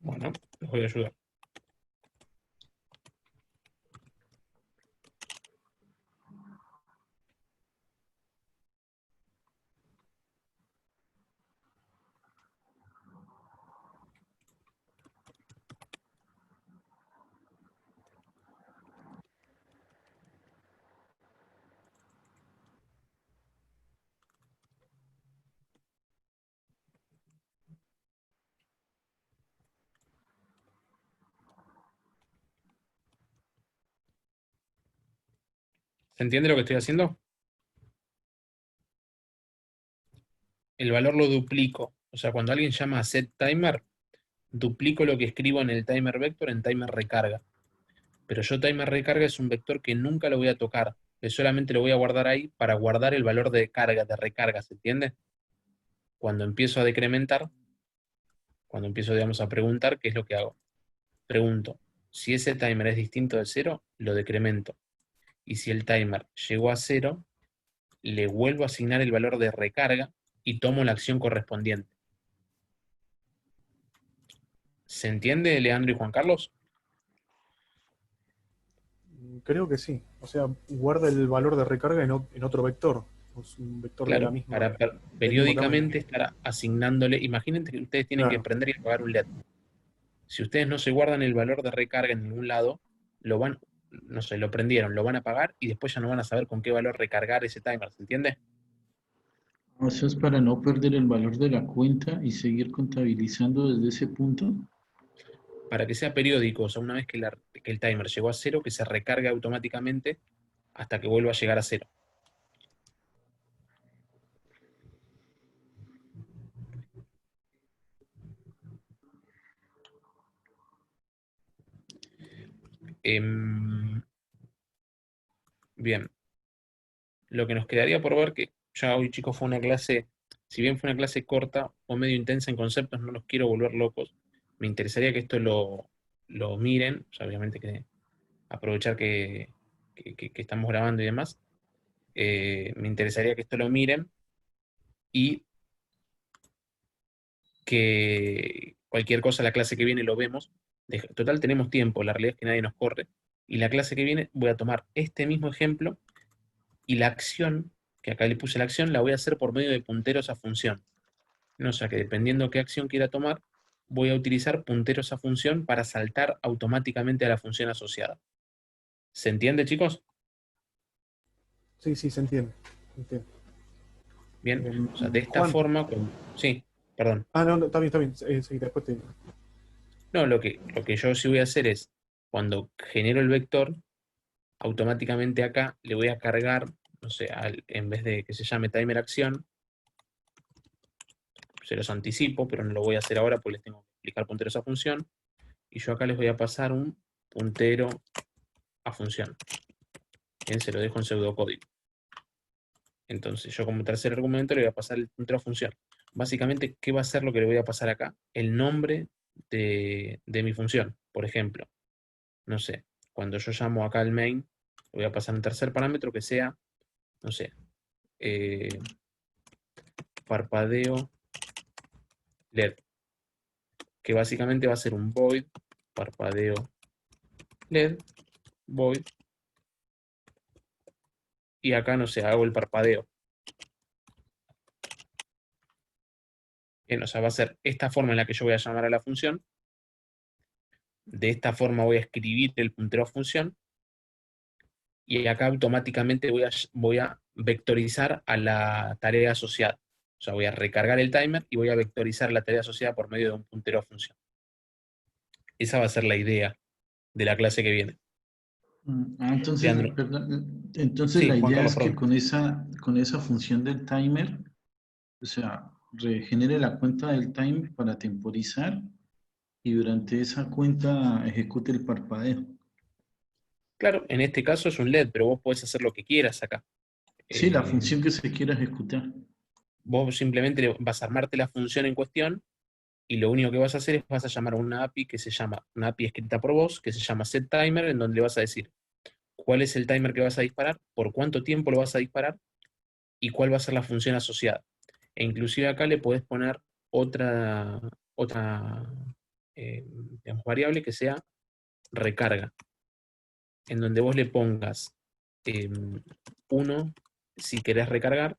Bueno, les voy a ayudar. ¿Se entiende lo que estoy haciendo? El valor lo duplico. O sea, cuando alguien llama a set timer, duplico lo que escribo en el timer vector en timer recarga. Pero yo timer recarga es un vector que nunca lo voy a tocar, que solamente lo voy a guardar ahí para guardar el valor de carga, de recarga, ¿se entiende? Cuando empiezo a decrementar, cuando empiezo, digamos, a preguntar, ¿qué es lo que hago? Pregunto, si ese timer es distinto de 0, lo decremento. Y si el timer llegó a 0, le vuelvo a asignar el valor de recarga y tomo la acción correspondiente. ¿Se entiende, Leandro y Juan Carlos? Creo que sí. O sea, guarda el valor de recarga en otro vector. Es un vector de la Claro, misma, para del mismo tamaño. periódicamente estar asignándole. Imagínense que ustedes tienen que Claro. prender y apagar un LED. Si ustedes no se guardan el valor de recarga en ningún lado, lo van, no sé, lo prendieron, lo van a apagar y después ya no van a saber con qué valor recargar ese timer, ¿se entiende? Eso es para no perder el valor de la cuenta y seguir contabilizando desde ese punto. Para que sea periódico, o sea, una vez que, que el timer llegó a 0, que se recargue automáticamente hasta que vuelva a llegar a 0. Bien, lo que nos quedaría por ver, que ya hoy, chicos, fue una clase, si bien fue una clase corta o medio intensa en conceptos, no los quiero volver locos. Me interesaría que esto lo miren, o sea, obviamente que aprovechar que estamos grabando y demás. Me interesaría que esto lo miren y que cualquier cosa la clase que viene lo vemos. Total, tenemos tiempo, la realidad es que nadie nos corre. Y la clase que viene voy a tomar este mismo ejemplo y la acción, que acá le puse la acción, la voy a hacer por medio de punteros a función. ¿No? O sea que dependiendo qué acción quiera tomar, voy a utilizar punteros a función para saltar automáticamente a la función asociada. ¿Se entiende, chicos? Sí, sí, se entiende. Se entiende. Bien, o sea, de esta Juan. forma, sí, perdón. Ah, no, no, está bien, está bien. Sí, después te... No, lo que yo sí voy a hacer es, cuando genero el vector, automáticamente acá le voy a cargar, no sé, en vez de que se llame timer acción, se los anticipo, pero no lo voy a hacer ahora porque les tengo que explicar punteros a función, y yo acá les voy a pasar un puntero a función. Bien, se lo dejo en pseudocódigo. Entonces yo como tercer argumento le voy a pasar el puntero a función. Básicamente, ¿qué va a ser lo que le voy a pasar acá? El nombre de mi función. Por ejemplo, no sé, cuando yo llamo acá al main, le voy a pasar un tercer parámetro que sea, no sé, parpadeo LED, que básicamente va a ser un void, parpadeo LED, void, y acá, no sé, hago el parpadeo. Bien, o sea, va a ser esta forma en la que yo voy a llamar a la función. De esta forma voy a escribir el puntero a función. y acá automáticamente voy a vectorizar a la tarea asociada. O sea, voy a recargar el timer y voy a vectorizar la tarea asociada por medio de un puntero a función. Esa va a ser la idea de la clase que viene. Entonces, Leandro. perdón, entonces Sí, la Juan idea Carlos, es que perdón. con esa función del timer, o sea, regenere la cuenta del timer para temporizar y durante esa cuenta ejecute el parpadeo. Claro, en este caso es un LED, pero vos podés hacer lo que quieras acá. Sí, la Eh, función que se quiera ejecutar. Vos simplemente vas a armarte la función en cuestión y lo único que vas a hacer es vas a llamar a una API que se llama, una API escrita por vos, que se llama setTimer, en donde le vas a decir cuál es el timer que vas a disparar, por cuánto tiempo lo vas a disparar y cuál va a ser la función asociada. E inclusive acá le podés poner otra digamos, variable que sea recarga, en donde vos le pongas 1 si querés recargar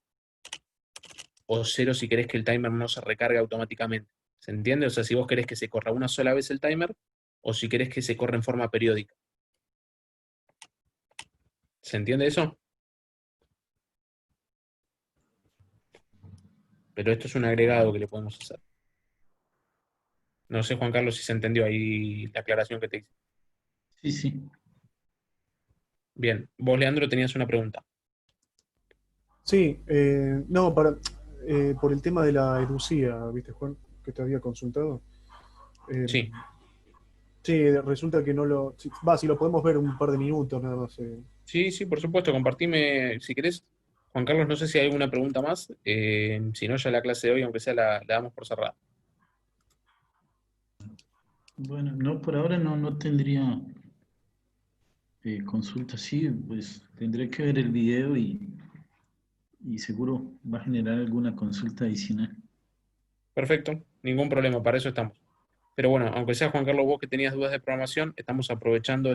o 0 si querés que el timer no se recargue automáticamente. ¿Se entiende? O sea, si vos querés que se corra una sola vez el timer o si querés que se corra en forma periódica. ¿Se entiende eso? Pero esto es un agregado que le podemos hacer. No sé, Juan Carlos, si se entendió ahí la aclaración que te hice. Sí, sí. Bien, vos, Leandro, tenías una pregunta. Sí, no, por el tema de la educía, ¿viste, Juan? Que te había consultado. Eh, Sí, sí, resulta que no lo. Si lo podemos ver un par de minutos nada más. sí, sí, por supuesto, compartime si querés. Juan Carlos, no sé si hay alguna pregunta más. Si no, ya la clase de hoy, aunque sea, la damos por cerrada. Bueno, no, por ahora no tendría consulta. Sí, pues tendré que ver el video y seguro va a generar alguna consulta adicional. Perfecto, ningún problema, para eso estamos. Pero bueno, aunque sea Juan Carlos, vos que tenías dudas de programación, estamos aprovechando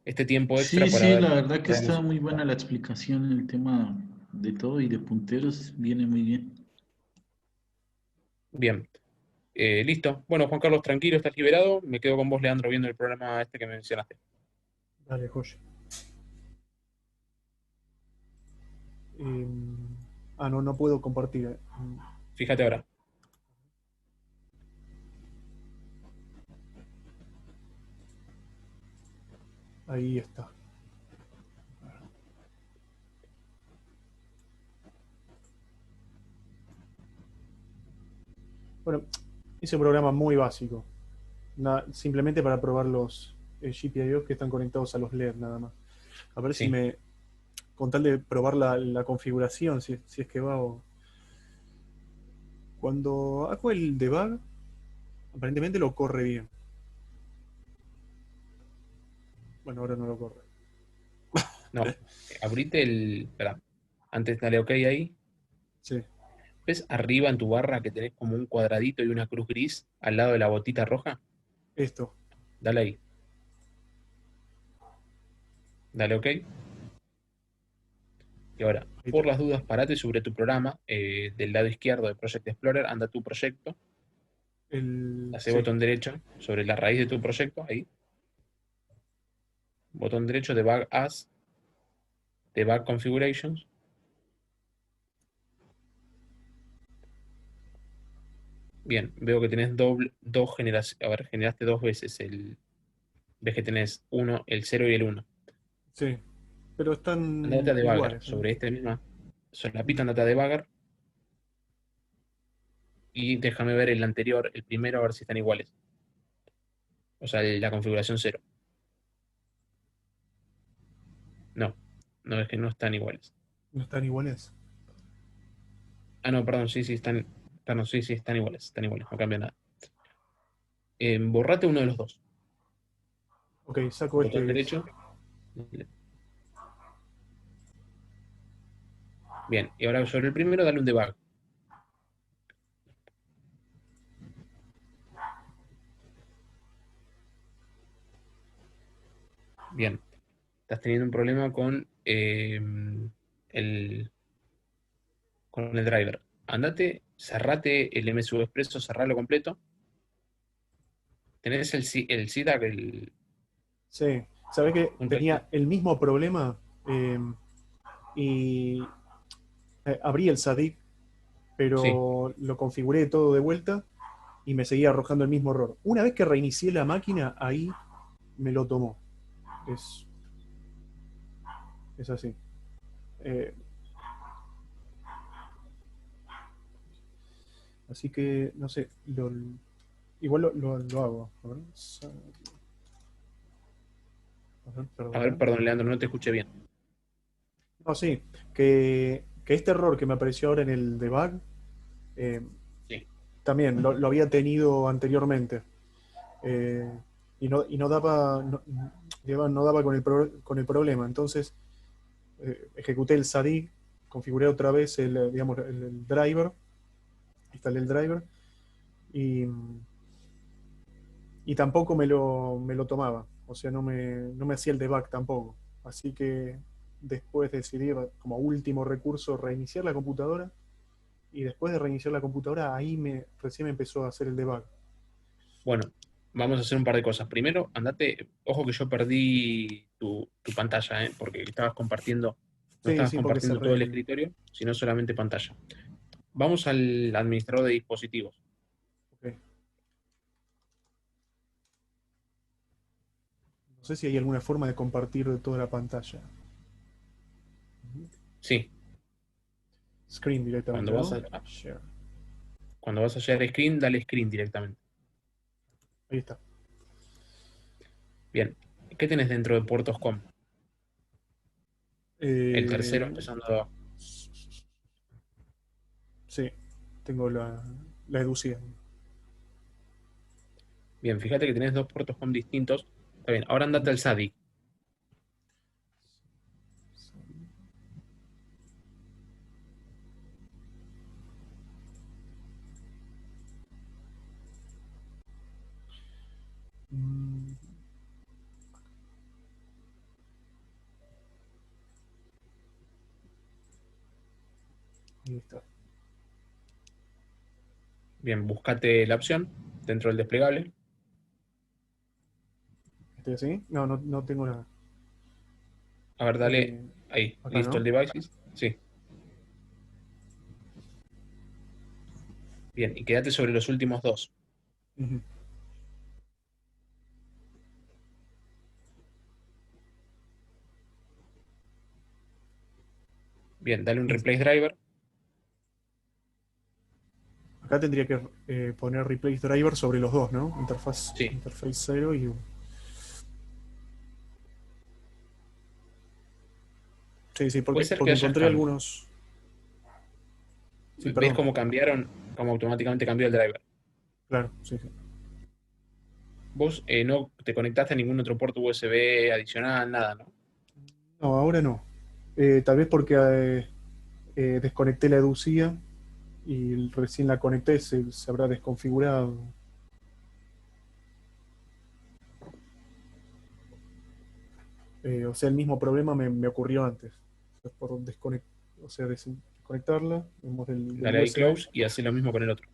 este tiempo extra Sí, para sí, ver la verdad que está reales. muy buena la explicación, el tema de todo y de punteros viene muy bien. Bien, listo. Bueno, Juan Carlos, tranquilo, estás liberado. Me quedo con vos, Leandro, viendo el programa este que me mencionaste. Dale, joya. Eh, no, no puedo compartir. Fíjate ahora. Ahí está. Bueno, hice un programa muy básico. Simplemente para probar los GPIO que están conectados a los LED nada más. A ver si Sí, me. Con tal de probar la configuración, si es que va o. Cuando hago el debug, aparentemente lo corre bien. Bueno, ahora no lo corre. no. Abrite el. Espera, antes dale OK ahí. Sí, ¿Ves arriba en tu barra que tenés como un cuadradito y una cruz gris al lado de la botita roja? esto. Dale ahí. Dale OK. Y ahora, Ahí por está. las dudas, parate sobre tu programa. Del lado izquierdo de Project Explorer, anda tu proyecto. Hace Sí, botón derecho sobre la raíz de tu proyecto. Ahí. Botón derecho, Debug As. Debug Configurations. Bien, veo que tenés dos generaciones. A ver, generaste dos veces ves que tenés el 0 y el 1. sí. Pero Andate a están Debugger iguales, ¿eh? sobre esta misma solapita, andate a Debugger y déjame ver el anterior, el primero, a ver si están iguales. O sea, la configuración 0. No, no es que no están iguales. No están iguales. Ah, no, perdón, sí, sí, no, sí, sí, están iguales, no cambia nada. Borrate uno de los dos. Ok, saco Botón este. derecho. Bien, y ahora sobre el primero, dale un debug. Bien, estás teniendo un problema el, con el driver. Andate, cerrate el MSU Expresso, cerralo completo. Tenés el CDAC, Sí, ¿Sabés que Un tenía el mismo problema? Y abrí el SADIC, Sí, pero lo configuré todo de vuelta y me seguía arrojando el mismo error. Una vez que reinicié la máquina, ahí me lo tomó. Es, es así. Eh, Así que, no sé, igual lo hago. A ver, a ver, perdón. perdón, Leandro, no te escuché bien. No, sí, que este error que me apareció ahora en el debug, eh, Sí, también lo había tenido anteriormente. Eh, y no daba, digamos, no daba con con el problema. Entonces, ejecuté el SADI, configuré otra vez digamos, el driver, instalé el driver y, y tampoco me lo tomaba. O sea, no me hacía el debug tampoco. Así que después decidí, como último recurso, reiniciar la computadora. Y después de reiniciar la computadora, recién me empezó a hacer el debug. bueno, vamos a hacer un par de cosas. Primero, andate, ojo que yo perdí tu pantalla, ¿eh? Porque no Sí, estabas sí, porque compartiendo cerré todo el el. escritorio, sino solamente pantalla. Vamos al administrador de dispositivos. Ok. No sé si hay alguna forma de compartir toda la pantalla. Sí, Screen directamente, cuando vas ¿no? a, Share. cuando vas a share screen, dale screen directamente. Ahí está. Bien, ¿qué tenés dentro de puertos com? El tercero Eh, empezando de abajo. sí, tengo la educía. Bien, fíjate que tenés dos puertos com distintos. Está bien, ahora andate al SADI. Mm, Ahí está. Bien, búscate la opción dentro del desplegable. ¿Estoy así? No, no tengo nada. A ver, dale Eh, ahí, Acá, listo el ¿no? devices. Sí, bien, y quédate sobre los últimos dos. Ujú. Bien, dale un replace driver. Acá tendría que poner replace driver sobre los dos, ¿no? Sí, Interface 0 y 1. Sí, sí, puede ser que porque hayas encontré cambiado. algunos. Sí, ¿Ves perdón. cómo cambiaron? Cómo automáticamente cambió el driver. Claro, sí, sí. Vos no te conectaste a ningún otro puerto USB adicional, nada, ¿no? No, ahora no. Tal vez porque desconecté la educía y recién la conecté, se habrá desconfigurado. O sea, el mismo problema me ocurrió antes. O sea, o sea, desconectarla, vemos del Dale ahí USB. close y hace lo mismo con el otro.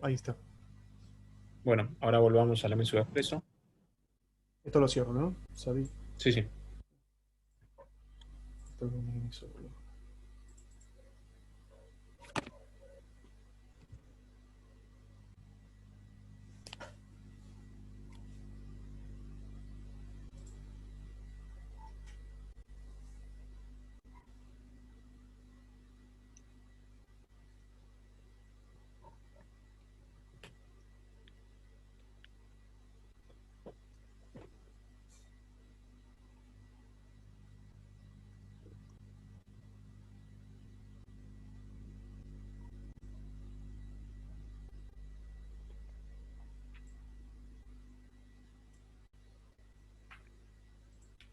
Ahí está. Bueno, ahora volvamos a la Mesa Expreso. Esto lo cierro, ¿no? Sabí. Sí, sí. Esto lo minimizo.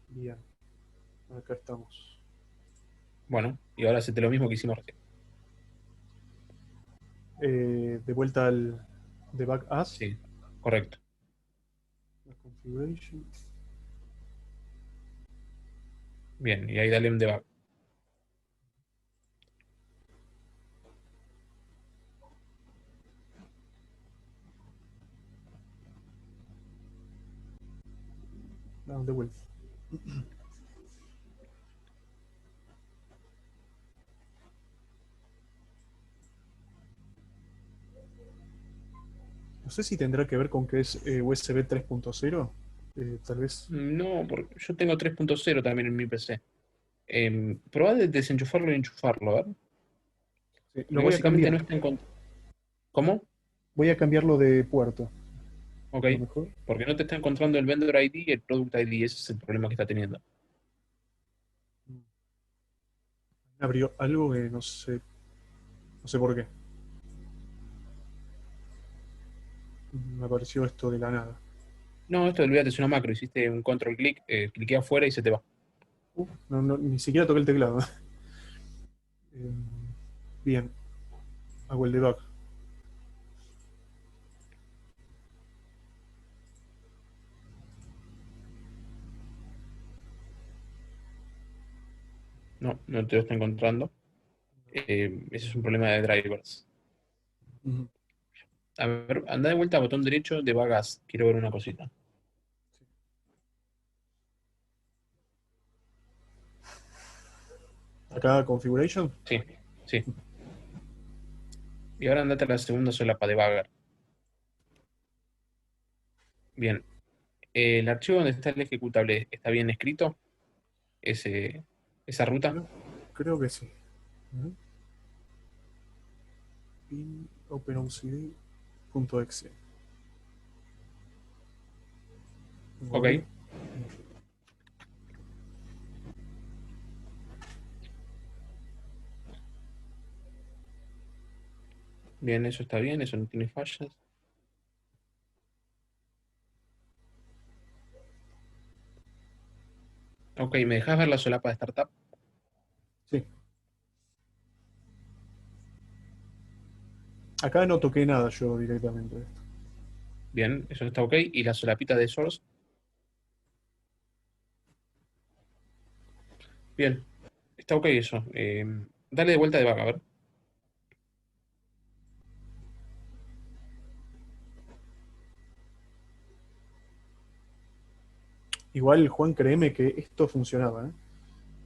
Bien, acá estamos. Bueno, y ahora hacete lo mismo que hicimos recién. De vuelta al debug as, Sí, correcto. la configuration. Bien, y ahí dale un debug. No, de vuelta. No sé si tendrá que ver con que es USB 3.0. Tal vez. No, porque yo tengo 3.0 también en mi PC. Probá de desenchufarlo y enchufarlo, a ver. Sí, lo Porque voy a básicamente cambiar. no está en contra. ¿Cómo? Voy a cambiarlo de puerto. Ok. A lo mejor. Porque no te está encontrando el vendor ID y el product ID. Ese es el problema que está teniendo. Abrió algo que no sé. No sé por qué. Me apareció esto de la nada. No, esto olvídate, es una macro. Hiciste un control clic, cliqué afuera y se te va. Ni siquiera toqué el teclado. Eh, Bien, hago el debug. No, no te lo está encontrando. Ese es un problema de drivers. Ujú. A ver, anda de vuelta a botón derecho de vagas. Quiero ver una cosita. Acá configuration. Sí, sí. Y ahora andate a la segunda solapa de Bagger. Bien. El archivo donde está el ejecutable está bien escrito. Esa ruta. Creo que sí. Ujú. Y OpenOCD.exe. Ok. Abrir. Bien, eso está bien. Eso no tiene fallas. Ok, ¿me dejas ver la solapa de startup? Sí. Acá no toqué nada yo directamente de esto. Bien, eso está ok. ¿Y la solapita de source? Bien, está ok eso. Dale de vuelta de vaga, a ver. Igual, Juan, créeme que esto funcionaba, ¿eh?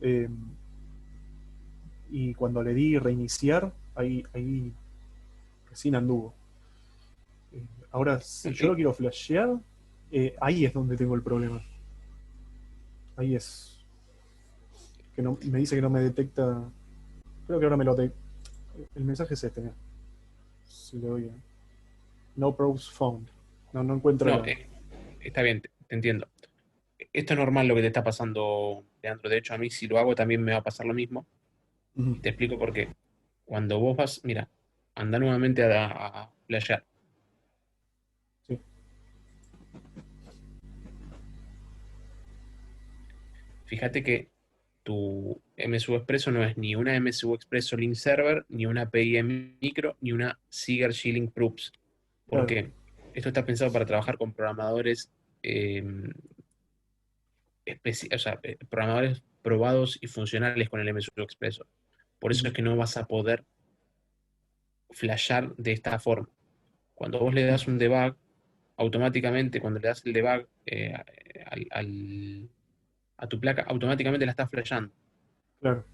Eh, y cuando le di reiniciar, ahí recién anduvo. Ahora, si yo lo Ok. quiero flashear, ahí es donde tengo el problema. Ahí es. Que no, me dice que no me detecta. Creo que ahora me lo detecta. El mensaje es este, mira. Si le doy a No probes found. No, no encuentra No, la. está bien, te entiendo. Esto es normal lo que te está pasando, Leandro. De hecho, a mí si lo hago también me va a pasar lo mismo. Ujú. Y te explico por qué. Cuando vos vas, mira, anda nuevamente a flashear. Sí, Fíjate que tu MSU Expresso no es ni una MSU Expresso Link Server, ni una PIM Micro, ni una Seeger G-Link Proofs. claro. Porque esto está pensado para trabajar con programadores, eh, o sea, programadores probados y funcionales con el MSU Expresso. Por eso es Ujú. que no vas a poder flashear de esta forma. Cuando vos le das un debug, automáticamente, cuando le das el debug a tu placa, automáticamente la estás flashando. Claro.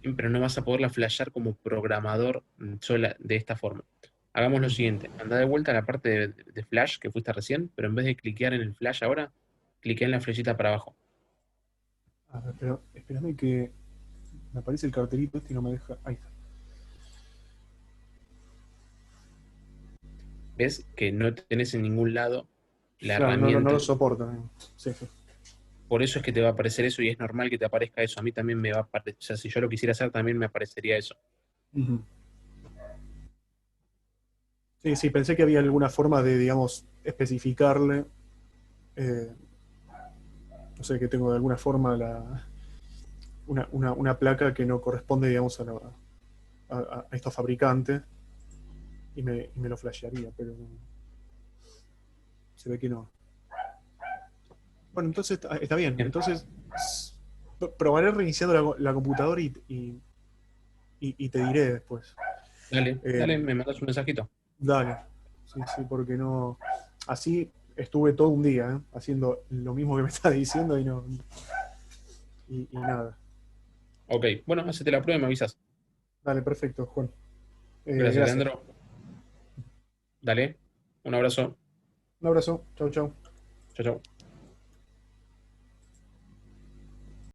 Pero no vas a poderla flashear como programador sola de esta forma. Hagamos lo Ujú. siguiente, anda de vuelta a la parte de flash que fuiste recién, pero en vez de cliquear en el flash ahora, cliquea en la flechita para abajo. A ver, pero espérame que me aparece el cartelito este y no me deja. Ahí está. ¿Ves que no tenés en ningún lado la Claro, no lo herramienta? soporta. Sí, sí. Por eso es que te va a aparecer eso y es normal que te aparezca eso. A mí también me va a aparecer, o sea, si yo lo quisiera hacer, también me aparecería eso. Ujú. Sí, sí, pensé que había alguna forma de, digamos, especificarle. eh, no sé, que tengo de alguna forma una placa que no corresponde, digamos, a estos fabricantes y me lo flashearía, pero se ve que no. Bueno, entonces está bien. Bien. Entonces probaré reiniciando la computadora y te diré después. Dale, Eh, dale, me mandas un mensajito. Dale. Sí, sí, porque no. Así estuve todo un día, haciendo lo mismo que me estás diciendo y no. Y nada. Ok, bueno, hacete la prueba y me avisas. Dale, perfecto, Juan. Gracias, Gracias. Leandro. Dale, un abrazo. Un abrazo. Chau, chau. Chao, chao.